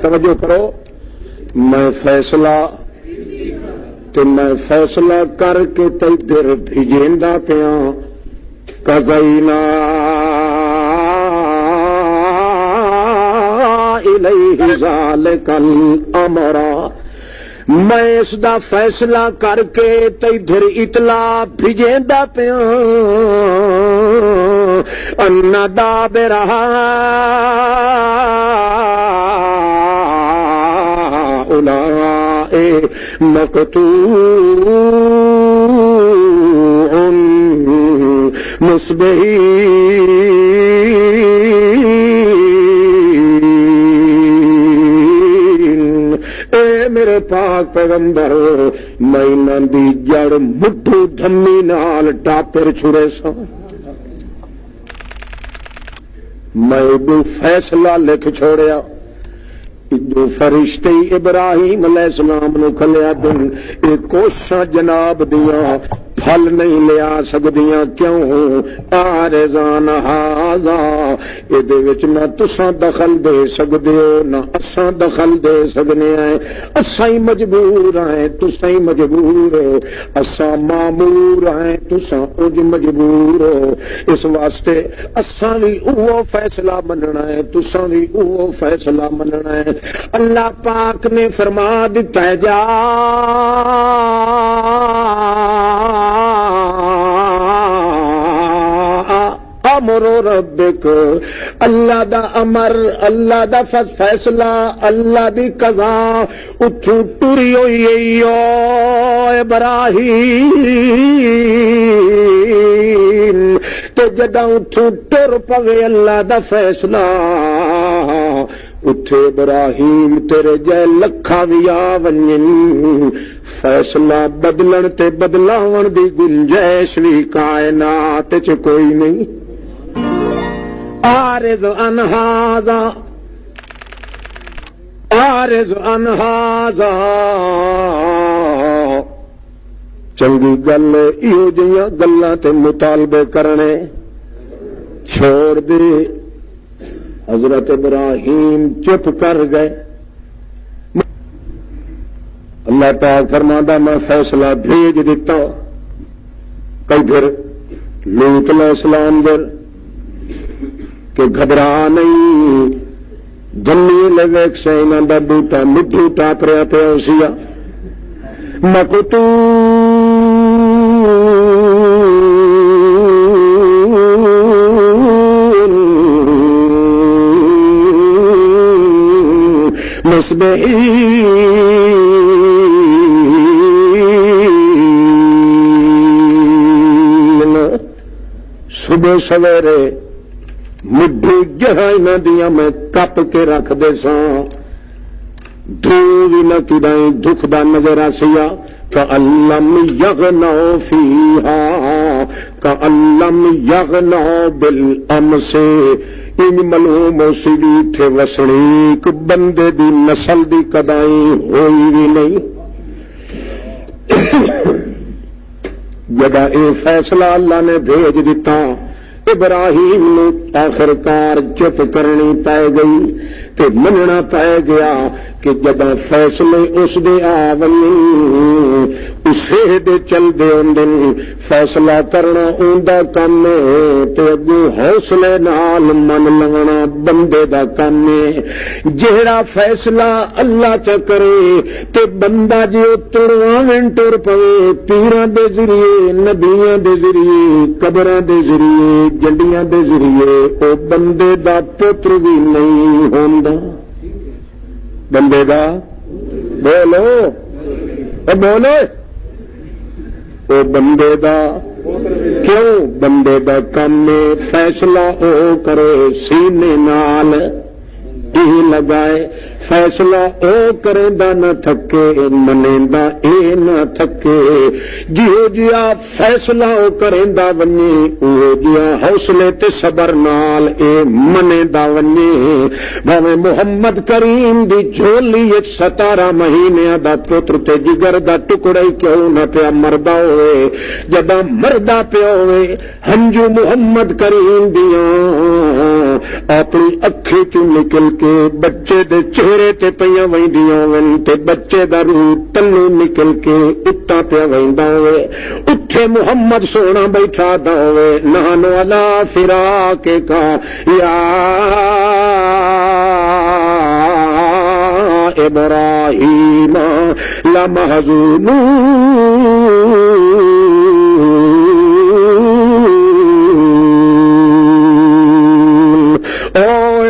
توجہ کرو، میں فیصلہ تے میں فیصلہ کر کے تیدر بھیجیندا پیا قضینا الیہ ذالک الامر، میں اس دا فیصلہ کر کے تیدھر اطلاع بھیجیندا پیا ان دابر ہؤلاء مقطوع مصبحین۔ اے میرے پاک پیغمبر میں انہاں دی جڑ مٹھو دھمی نال ٹاپر چھڑے سا، میں دو فیصلہ لکھ چھوڑیا، جو فرشتے ابراہیم علیہ السلام نو کھلیا دن اے کوشاں جناب دیاں پھل نہیں لیا سکدیاں، کیوں آرزان ہاذا، اے دے وچ نہ تساں دخل دے سکدے ہو نہ اساں دخل دے سکنے ہیں، اساں ہی مجبور ہیں تساں ہی مجبور ہو، اساں مامور ہیں تساں اج مجبور ہو، اس واسطے اساں وی اوہ فیصلہ مننا ہے تساں وی اوہ فیصلہ مننا ہے۔ اللہ پاک نے فرما دیتا ہے جا امر ربک، اللہ دا امر، اللہ دا فیصلہ، اللہ دی قضا اتھو ٹری ہوئی ابراہیم، تو جداں اتھو ٹر پوے اللہ دا فیصلہ، اتھے ابراہیم تیرے جے لکھا بھی آ ونجن، فیصلہ بدلن تے بدلاون دی گنجائش بھی کائنات چ کوئی نہیں۔ عارض عن ھذا، عارض عن ھذا، چنگی گل ایہو جیاں گلاں تے مطالبے کرنے چھوڑ دے۔ حضرت ابراہیم چپ کر گئے، اللہ پاک فرماتا میں فیصلہ بھیج دیتا، کئی پھر لوط علیہ السلام در کہ گھبرا نہیں، دلی لویک سے انہاں دا بوٹا مٹھو ٹاپریا پیا سیا، مقطوع مصبحین، صبح سویرے مڈھی جہاں انہاں دیاں میں کپ کے رکھ دے ساں، دھو بھی نہ کڈائیں دکھ دا نظر آسیا، کألم یغنوا فیہا، کألم یغنوا بالامس، ان ملوم سیدھی تھے وسنیک بندے دی نسل دی کدائیں ہوئی بھی نہیں۔ جدا اے فیصلہ اللہ نے بھیج دیتا، ابراہیم نو آخرکار چپ کرنی پائے گئی تے مننا پائے گیا، کہ جداں فیصلے اس دے آون اسے دے چل دے اندن فیصلہ کرنا اوندا کم ہے تے اگوں حوصلے نال من لگنا بندے دا کم ہے جہڑا فیصلہ اللہ چا کرے تے بندہ جو تڑواں ٹر پوے پیراں دے ذریعے نبیاں دے ذریعے قبراں دے ذریعے جنڈیاں دے ذریعے او بندے دا پتر بھی نہیں ہوندا بندے دا بولو او بولو او بندے دا کیوں بندے دا کم فیصلہ او کرے سینے نال لگائے فیصلہ او کرے دا نہ تھکے منے دا اے نہ تھکے جیو جیا فیصلہ او کرے دا ونی او جیا حوصلے تے صبر نال اے منے دا ونی بھاویں محمد کریم دی جھولی 17 مہینے دا پتر تے جگر دا ٹکڑا ہی کیوں نہ پیا مردا ہوئے جداں مردا پیا ہوئے ہنجو محمد کریم دیاں اپنی اکھی چوں نکل کے بچے دے چہرے تے پیاں ویندیاں ون تے بچے دا روح تلوں نکل کے اتا پیا ویندا ہوئے اٹھے محمد سونا بیٹھا دا ہوئے نہانو علا فراق کا یا ابراہیم لمحزون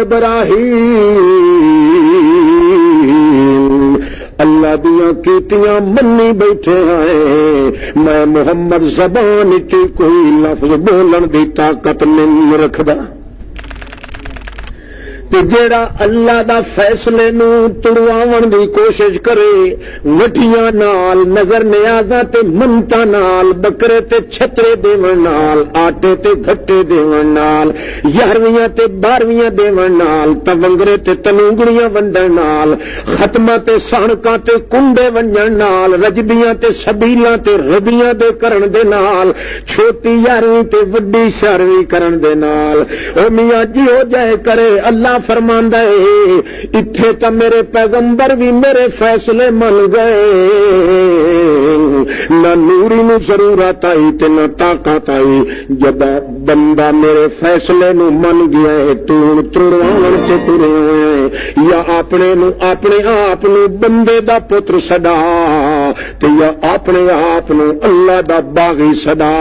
ابراہیم اللہ دیاں کیتیاں منی بیٹھے ہیں میں محمد زبان چ کوئی لفظ بولن دی طاقت نہیں رکھدا تے جیڑا اللہ دا فیصلے نو تڑواون دی کوشش کرے وٹیاں نال نظر نیازاں تے منتا نال بکرے تے چھترے دیون نال آٹے تے گھٹے دیون نال 11ویں تے 12ویں دیون نال تونگرے تے تنونگڑیاں ونڈن نال ختماں تے سانکاں تے کنڈے ونجن نال رجبیاں تے سبیلاں تے ربیاں دے کرن دے نال چھوٹی 11ویں تے وڈی 11ویں کرن دے نال او میاں جی ہو جائے کرے اللہ فرماندا ہے اتھے تا میرے پیغمبر بھی میرے فیصلے من گئے نہ نوری نو ضرورت آئی تے نہ طاقت آئی جب بندہ میرے فیصلے نو من گیا ہے تو تڑوان تے ترے ہوئے یا اپنے آپ نو بندے دا پتر سدا تے یا اپنے آپ نو اللہ دا باغی سدا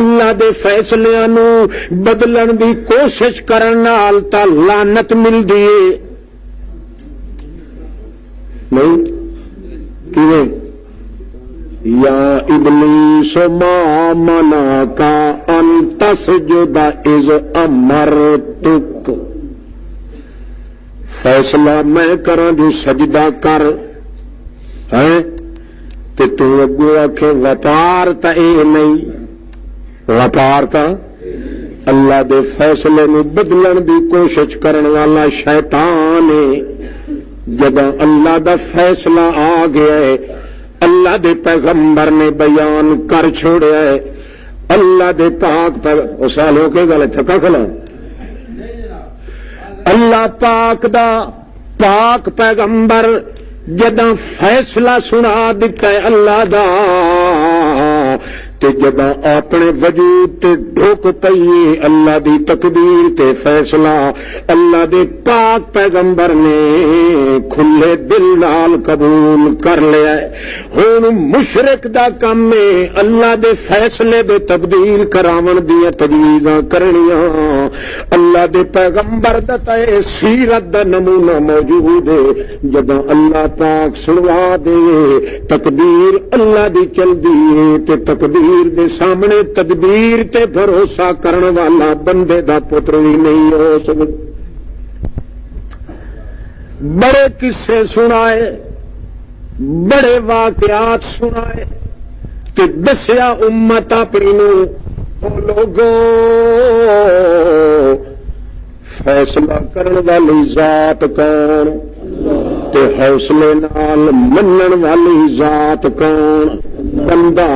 اللہ دے فیصلیاں نو بدلن دی کوشش کرن نال تا لعنت مل دیے نہیں کیویں یا ابلیس ما منعک ان تسجد اذ امرتک فیصلہ میں کراں جو سجدہ کر ہے تے تو اگوں آکھے وپار تا اے نہیں وپار تا اللہ دے فیصلے نو بدلن دی کوشش کرن والا شیطان ہے جب اللہ دا فیصلہ آ گیا ہے اللہ دے پیغمبر نے بیان کر چھوڑیا ہے اللہ دے پاک سال ہو کے گل تھکا کھلا اللہ پاک دا پاک پیغمبر جداں فیصلہ سنا دیتا ہے اللہ دا تے جب اپنے وجود تے ڈھوک پئیے اللہ دی تقدیر تے فیصلہ اللہ دے پاک پیغمبر نے کھلے دل نال قبول کر لیا ہن مشرک دا کم ہے اللہ دے فیصلے دے تبدیل کراون دی تجویزاں کرنیاں اللہ دے پیغمبر دا تے سیرت دا نمونہ موجود ہے جب اللہ پاک سنوا دے تقدیر اللہ دی چل دی تے تقدیر دے سامنے تدبیر تے بھروسہ کرن والا بندے دا پتر بھی نہیں ہو سکتا بڑے قصے سنائے بڑے واقعات سنائے تے دسیا امت اپنی نو لوگو فیصلہ کرن والی ذات کون تے حوصلے نال منن والی ذات کون بندہ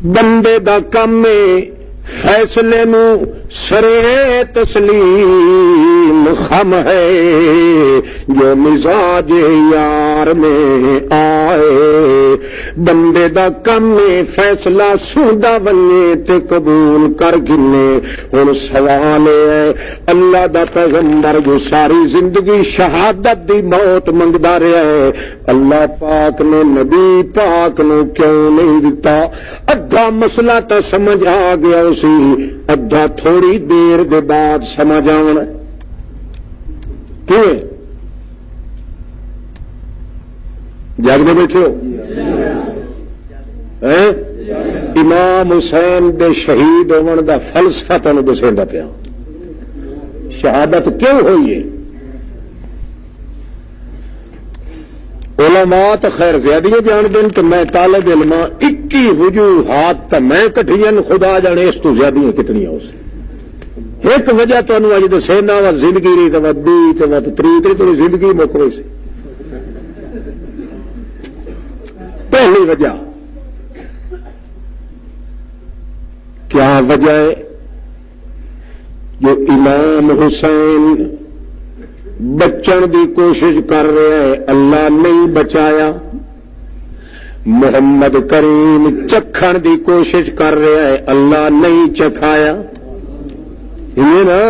بندے دا کم ہے فیصلے نو سرے تسلیم خم ہے جو مزاج یار میں آئے بندے دا کم فیصلہ سودا بنے تے قبول کر گنے ہن سوال ہے اللہ دا پیغمبر جو ساری زندگی شہادت دی موت منگدا رہا ہے اللہ پاک نے نبی پاک نو کیوں نہیں دتا ادھا مسئلہ تا سمجھ آ گیا اسی ادھا تھوڑی دیر دے بعد سمجھ آنا کیوں جاگتے بیٹھے ہو امام حسین دے شہید ہون دا فلسفہ تمہیں دسیندا پیا شہادت کیوں ہوئی ہے علماء تو خیر زیادہ جان دین تو میں طالب علم 21 وجوہات تو میں کٹھین خدا جانے اس تو زیادہ کتنی ہو سی ایک وجہ تمہیں اج دسینا وا زندگی رہی تو دی تو تری تو زندگی مک رہی سی پہلی وجہ کیا وجہ ہے جو امام حسین بچن دی کوشش کر رہے ہیں اللہ نہیں بچایا محمد کریم چکھن دی کوشش کر رہا ہے اللہ نہیں چکھایا یہ نا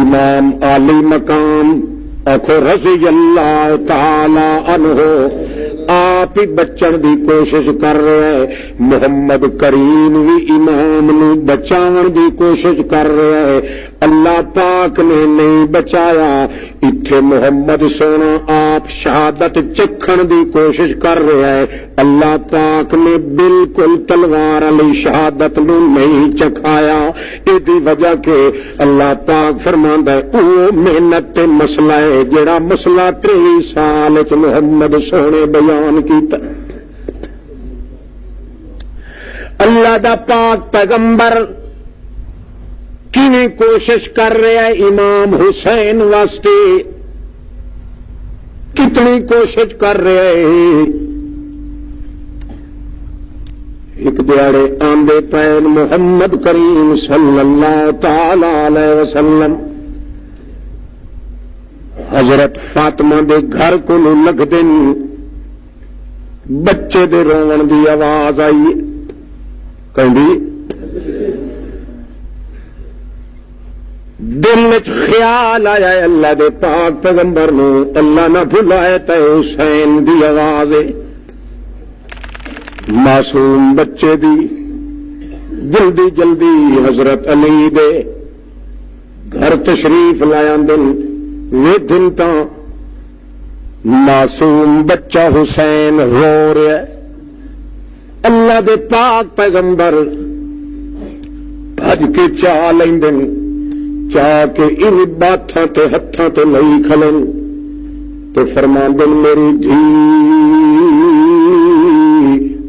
امام عالی مقام آخو رضی اللہ تعالی عنہ آپ ہی بچن دی کوشش کر رہا ہے محمد کریم بھی امام نو بچاون دی کوشش کر رہا ہے اللہ پاک نے نہیں بچایا اتھے محمد سونا آپ شہادت چکھن دی کوشش کر رہا ہے اللہ پاک نے بالکل تلوار علی شہادت نو نہیں چکھایا ایدی وجہ کہ اللہ پاک فرماندا ہے او محنت تے مسئلہ ہے جڑا مسئلہ 23 سال وچ محمد سونے بیان کیتا اللہ دا پاک پیغمبر کیویں کوشش کر رہا ہے امام حسین واسطے کتنی کوشش کر رہا ہے ایک دیاڑے آندے پین محمد کریم صلی اللہ تعالی علیہ وسلم حضرت فاطمہ دے گھر کو لگ دن بچے دے رون دی آواز آئی کہیں دل وچ خیال آیا ہے اللہ دے پاک پیغمبر نو اللہ نہ بھلائے تے حسین دی آواز معصوم بچے دی جلدی جلدی حضرت علی دے گھر تشریف لایا دن وہ دن تا معصوم بچہ حسین رو رہا ہے اللہ دے پاک پیغمبر بھج کے چاہ لیندن چاہ کے ان باتاں تے ہتھاں تے لئی کھلن تو فرماندن میری دھی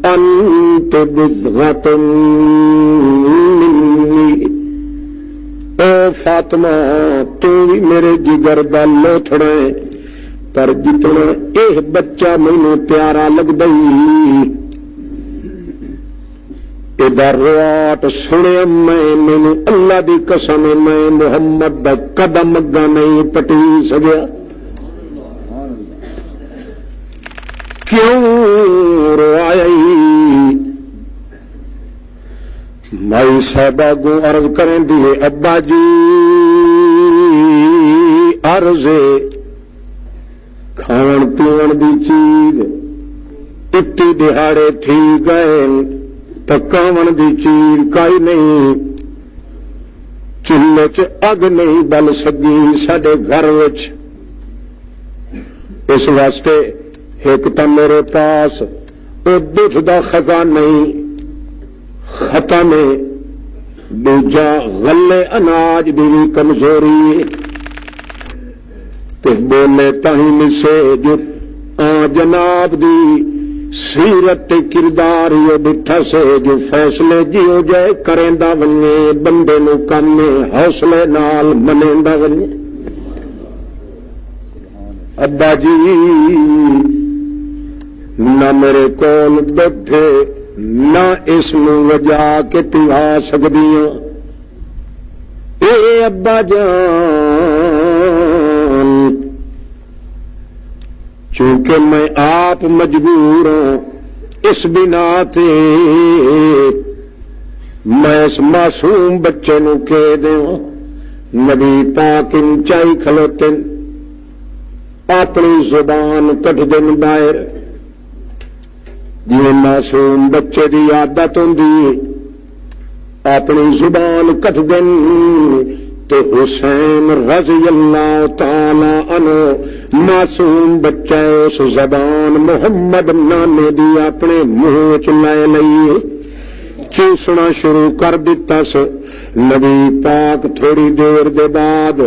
انت بزغت منی اے فاطمہ تو بھی میرے جگر دا لوتھڑا ہے پر جتنا اے بچہ مینوں پیارا لگدا ای ادھر رواٹ سنے میں مینوں اللہ دی قسم میں محمد دا قدم اگا نہیں پٹی سکیا کیوں روایا مائی صاحبہ کو عرض کریں دیے ابا جی عرض کھان پیون دی چیز اٹی دہاڑے تھی گئے پکاون دی چیز کائی نہیں چولہے چ اگ نہیں بل سکی ساڈے گھر وچ اس واسطے ایک تو میرے پاس وہ دودھ دا خزانہ نہیں ختم ہے دوجا غلے اناج دی بھی کمزوری تو بولے تاہیں مسے جو جناب دی سیرت کردار یہ بٹھا سے جو فیصلے جیو جائے کریندا ونجے بندے نو کم حوصلے نال منیندا ونجے ابا جی نہ میرے کول بیٹھے نہ اس نو وجا کے پلا سکدیاں. اے ابا جان چونکہ میں آپ مجبور ہوں اس بنا تے میں اس معصوم بچے نو کہہ دوں. نبی پاک انچائی کھلوتے اپنی زبان کٹ دن باہر جی معصوم بچے دی عادت ہوندی اپنی زبان کٹ دن. تو حسین رضی اللہ تعالی عنہ معصوم بچہ اس زبان محمد نانے دی اپنے منہ چ لے لئی چوسنا شروع کر دیتا سو. نبی پاک تھوڑی دیر دے بعد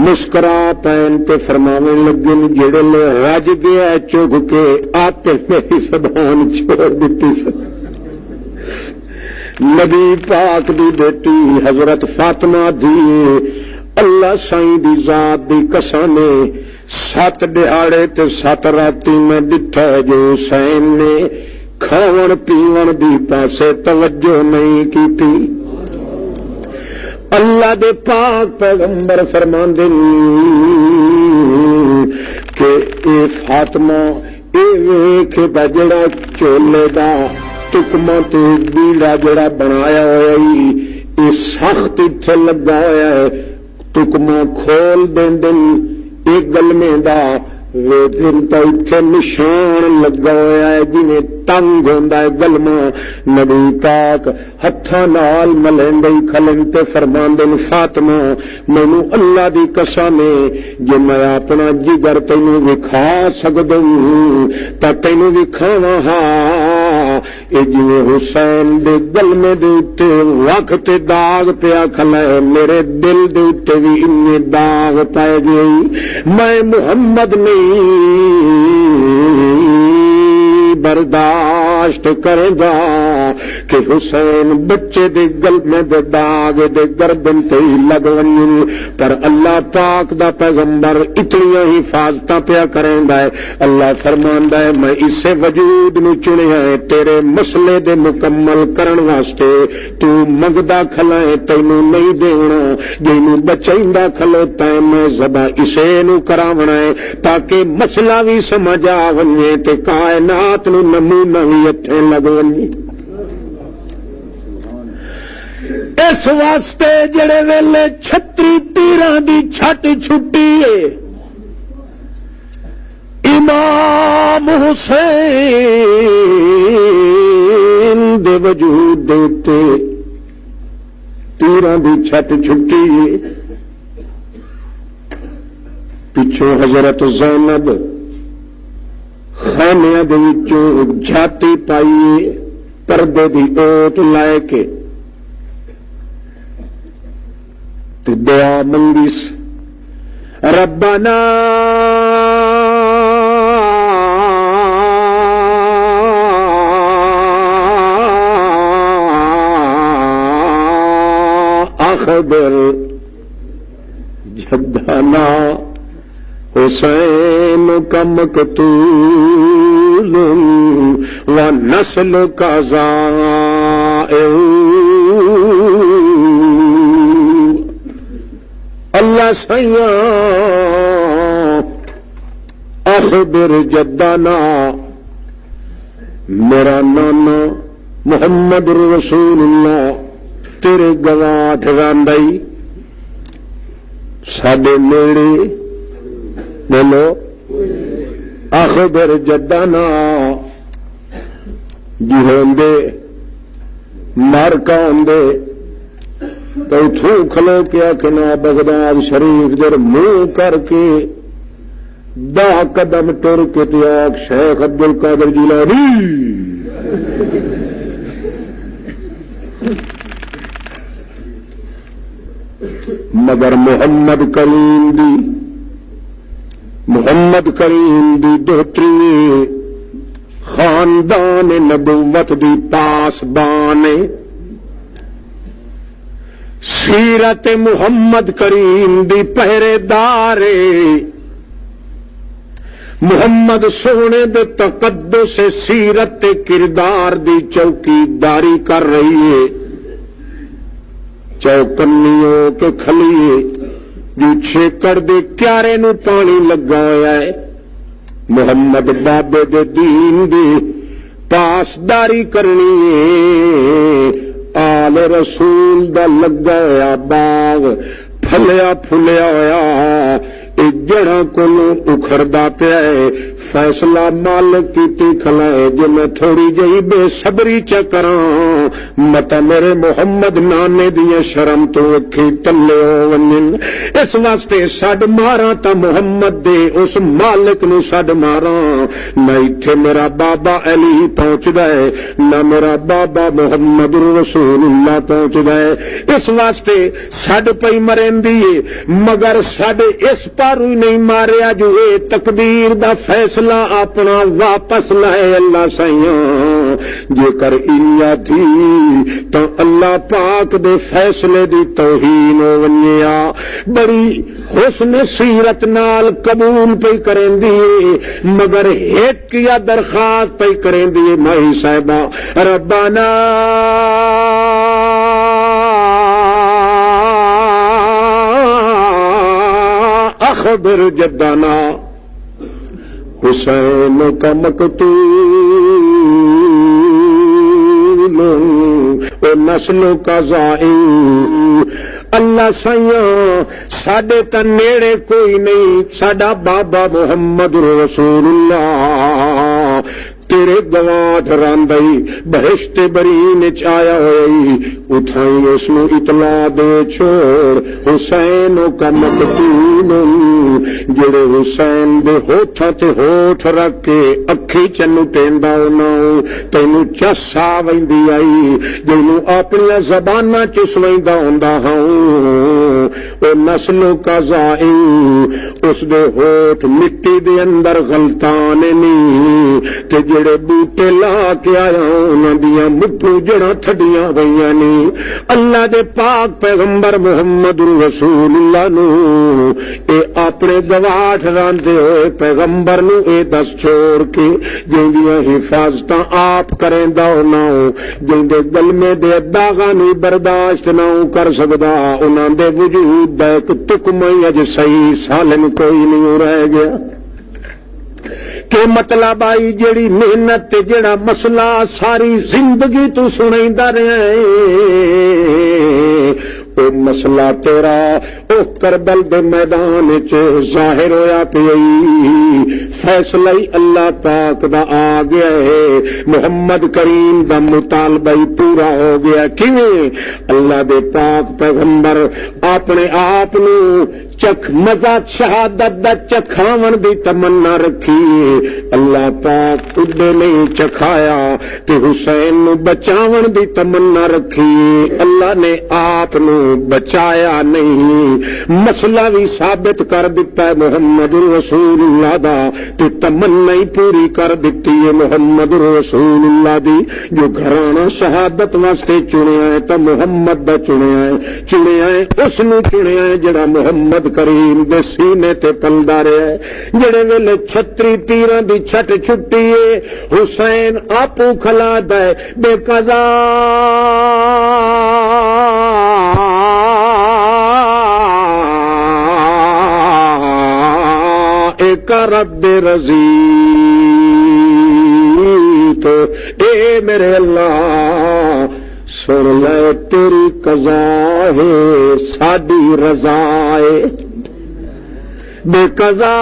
مسکرا پین تے فرماون لگے جڑے لے رج گیا چگ کے آتے میری زبان چھوڑ دیتی سو. نبی پاک دی بیٹی حضرت فاطمہ دی اللہ سائیں دی ذات دی قسم 7 دہاڑے تے 7 راتی میں ڈٹھا جو حسین نے کھاون پیون دی پاسے توجہ نہیں کیتی. اللہ دے پاک پیغمبر فرماندے کہ اے فاطمہ اے ویکھ دا جڑا چولے دا ٹکما تے بیڑا جڑا بنایا ہوا یہ سخت اتنے لگا ہوا ہے. ٹکما کھول دین ایک گلمے دا ویدن تو اتنے نشان لگا ہوا ہے جنہیں تنگ ہوتا ہے گلما. نبی پاک ہتھاں نال ملیں کھلن تے فرماندے فاطمہ مینوں اللہ دی قسم ہے جے میں اپنا جگر تینوں وکھا سکدا تا تینوں وکھاواں ہاں. اے جویں حسین دے گلمے دے اُتے وقت داغ پیا کھلا ہے میرے دل دے اُتے بھی انے داغ پے گئی. میں محمد نہیں برداشت کرے گا کہ حسین بچے دے گلمے دے داغ دے گردن تے لگ ونجن. پر اللہ پاک دا پیغمبر اتنی حفاظتاں پیا کریندا ہے. اللہ فرماندا ہے میں اسے وجود نو چنیا ہے تیرے مسئلے دے مکمل کرن واسطے. تو منگدا کھلائے تینوں نہیں دینا جینوں بچیندا کھلوتا ہے میں ذبح اسے نو کراونا ہے تاکہ مسئلہ بھی سمجھ آ ونجے تے کائنات نو نمونہ بھی اتھے لگ ونجے. اس واسطے جڑے ویلے 36 تیراں دی چھٹ چھٹی ہے امام حسین دے وجود دیتے تیراں دی چھٹ چھٹی ہے. پچھوں حضرت زینب خانیاں دے وچوں جھاتی پائیے پردے دی اوٹ لائے کے تے دعا منگیس ربنا اخبر جدنا حسین کا مقتول ونسل کا زائع. اللہ سیاں اخبر جدنا میرا نانا محمد رسول اللہ تیرے گواہ ٹھراندائی ساڈے نیڑے بولو اخبر جدنا جی ہوندے مر کا ہوندے تو اتوں کھلو کیا کہ نا بغداد شریف در منہ کر کے 10 قدم ٹر کے تیاک شیخ عبد القادر جیلانی مگر محمد کریم دی دوتری خاندان نبوت دی پاسبان سیرت محمد کریم دی پہرے دار محمد سونے دے تقدس سیرت تے کردار دی چوکیداری کر رہی ہے چوکنیوں کے کھلیے جو چھیکڑ دے کیارے نو پانی لگا ہوا ہے محمد بابے دے دین دی پاسداری کرنی ہے آل رسول دا لگا ہوا باغ پھلیا پھلیا ہوا جڑا کو اکھڑدا پیا ہے فیصلہ مالک کیتی کھلائے جو میں تھوڑی جہی بے صبری چکراں متا میرے محمد نانے دیا شرم تو اکھی تلے ہو ونن اس واسطے سڈ ماراں تا محمد دے اس مالک نو سڈ ماراں نہ ایتھے میرا بابا علی پہنچدا ہے نہ میرا بابا محمد رسول اللہ پہنچدا ہے اس واسطے سڈ پئی مرندی ہے مگر سڈ اس پارو نہیں ماریا جو اے تقدیر دا فیصلہ اپنا واپس لائے اللہ سائیاں جے کر انیا تھی تو اللہ پاک دے فیصلے دی توہین ہو ونیا بڑی حسن سیرت نال قبول پہ کریں دیئے مگر ایک یا درخواست پہ کریں دیئے مائی صاحبہ ربنا اخبر جدنا حسین کا مقتول و نسلوں کا زائن اللہ سائیاں ساڈے تا نیڑے کوئی نہیں ساڈا بابا محمد رسول اللہ تیرے گواہ ٹھراندئی بہشت برین چایا ہوئی اتھائی اس نو اطلاع دے چھوڑ حسین کا مقتول جڑے حسین دے ہوٹھاں تے ہوٹھ رکھ کے اکھی چنو ٹیندا ہونا تینو چسا ویندی آئی جنوں اپنی زباناں چسویندا ہوندا ہاں او نسلوں کا زائن اس دے ہوٹھ مٹی دے اندر غلطان نہیں تے جڑے بوٹے لا کے آیا انہاں دیاں مٹھو جڑاں تھڈیاں گئیاں نہیں اللہ دے پاک پیغمبر محمد رسول اللہ نو اے اپنے گواہ ٹھراندے ہوئے پیغمبر نو اے دس چھوڑ کے جیندیاں حفاظتاں آپ کریندا ہونا جیندے گلمے دے داغاں نو برداشت نہ کر سکدا انہاں دے وجود دا ایک تکمہ اج صحیح سالم کوئی نہیں رہ گیا کہ مطلب آئی جیڑی محنت تے جیڑا مسئلہ ساری زندگی تو سنائیندہ رہے او مسئلہ تیرا او کربل دے میدان چ ظاہر ہویا پئی فیصلہ اللہ پاک دا آ گیا ہے محمد کریم دا مطالبہ پورا ہو گیا کیویں اللہ دے پاک پیغمبر اپنے آپ نو چکھ مزہ شہادت دا چکھاون دی تمنا رکھی اللہ پاک اڈے نہیں چکھایا تے حسین نو بچاون دی تمنا رکھی اللہ نے آپ نو بچایا نہیں مسئلہ بھی ثابت کر دیتا ہے محمد رسول اللہ دا تے تمنا ہی پوری کر دیتی ہے محمد رسول اللہ دی جو گھرانہ شہادت واسطے چنیا ہے تا محمد دا چنیا ہے اس نو چنیا ہے جڑا محمد کریم دے سینے تے پلدا رہیا ہے جڑے ویلے چھتری تیراں دی چھٹ چھٹی ہے حسین آپو کھلا دے بے قضا ایک رب رضیت اے میرے اللہ سن لے تیری قضا ہے ساڈی رضا ہے بے قضا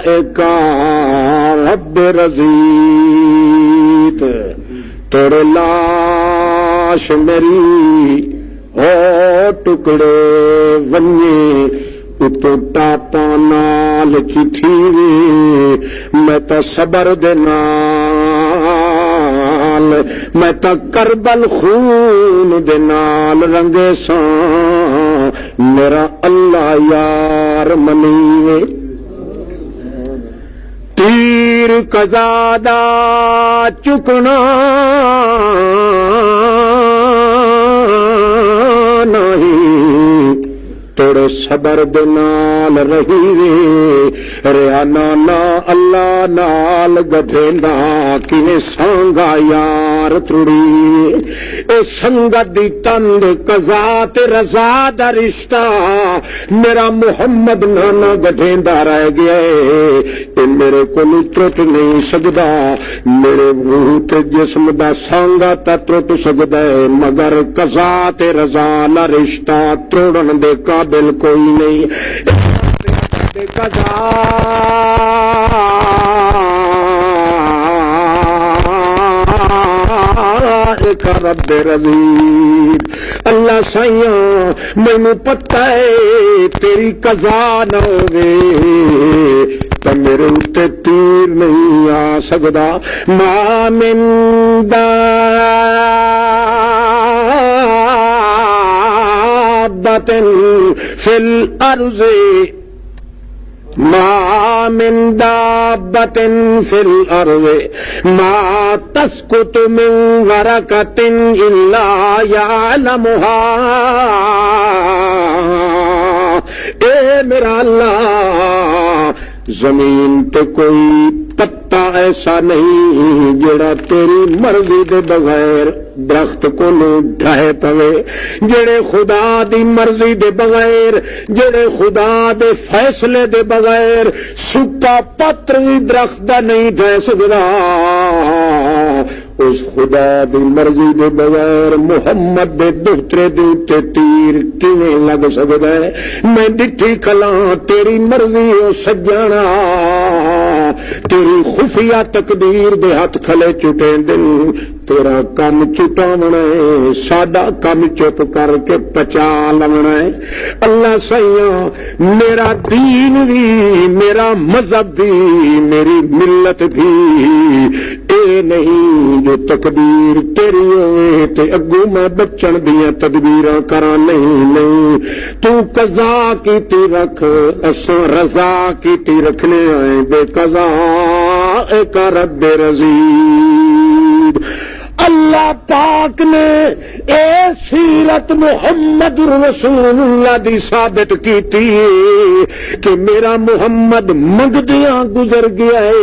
ایک رب رضیت تیرے لاش میری او ٹکڑے ونجے اتو ٹاپا نال چٹھی میں تا صبر دے نال میں تا کربل خون دے نال رنگے ساں میرا اللہ یار منیوے تیر قضا چکنا نہیں توڑے صبر دے نال رہی وے ریانا نا اللہ نال گدھیندا کیویں سانگا یار تڑی اے سنگت دی تند قضا تے رضا دا رشتہ میرا محمد نانا گدھیندا رہ گیا اے میرے کول ٹوٹ نہیں سکدا میرے روح تے جسم دا سانگا تا ٹوٹ سکدا ہے مگر قضا تے رضا دا رشتہ توڑن دے قابل کوئی نہیں قضا رب رضید اللہ سائیاں مینوں پتہ ہے تیری قضا نہ ہوے تو میرے اُتے تیر نہیں آ سکدا ما من دابۃ فی الارض ما من دابۃ فی الارض ما تسقط من ورقۃ الا یعلمها اے میرا اللہ زمین تے کوئی پتا ایسا نہیں جڑا تیری مرضی دے بغیر درخت کو ڈھائے پوے جڑے خدا دی مرضی دے بغیر جڑے خدا دے فیصلے دے بغیر سکا پتر بھی درخت دا نہیں ڈھائے سکدا اس خدا دی مرضی دے بغیر محمد دے دوترے دے تے تیر کیویں لگ سکدا ہے میں ڈٹھی کلاں تیری مرضی او سجانا تیری خفیہ تقدیر دے ہاتھ کھلے چٹے دن تیرا کم چٹاونا ہے ساڈا کم چپ کر کے پچا لونا ہے اللہ سائیاں میرا دین بھی میرا مذہب بھی میری ملت بھی اے نہیں جو تقدیر تیری ہوئے تے اگوں میں بچن دیاں تدبیراں کراں نہیں تو قضا کیتی رکھ اساں رضا کیتی رکھنے آئے بے قضا اے کا رب رضید اللہ پاک نے اے سیرت محمد رسول اللہ دی ثابت کیتی کہ میرا محمد منگدیاں گزر گیا ہے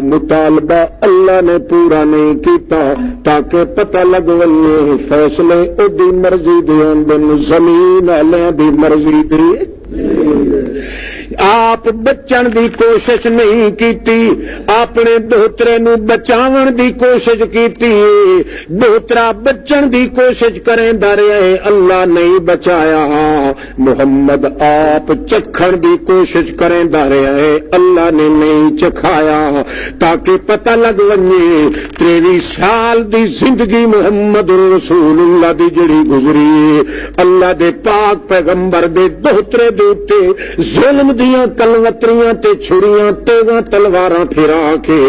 مطالبہ اللہ نے پورا نہیں کیتا تاکہ پتہ لگ ونے فیصلے اودی مرضی دے اندر زمین والے دی مرضی دے آپ بچن دی کوشش نہیں کیتی اپنے دوترے نو بچاون دی کوشش کیتی دوترا بچن دی کوشش کریندا رہیا ہے اللہ نہیں بچایا محمد آپ چکھن دی کوشش کریندا رہیا ہے اللہ نے نہیں چکھایا تاکہ پتہ لگ ونجے 23 سال دی زندگی محمد رسول اللہ دی جڑی گزری اللہ دے پاک پیغمبر دے دوترے دے ظلم دیاں کلوتریاں تے چھڑیاں تیغاں تلواراں پھرا کے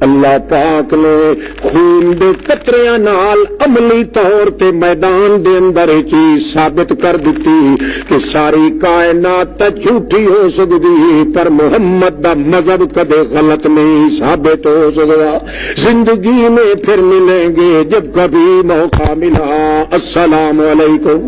اللہ پاک نے خون دے قطریاں نال عملی طور تے میدان دے اندر چیز ثابت کر دیتی کہ ساری کائنات تا جھوٹی ہو سکتی پر محمد دا مذہب کدے غلط نہیں ثابت ہو سکتا زندگی میں پھر ملیں گے جب کبھی موقع ملا السلام علیکم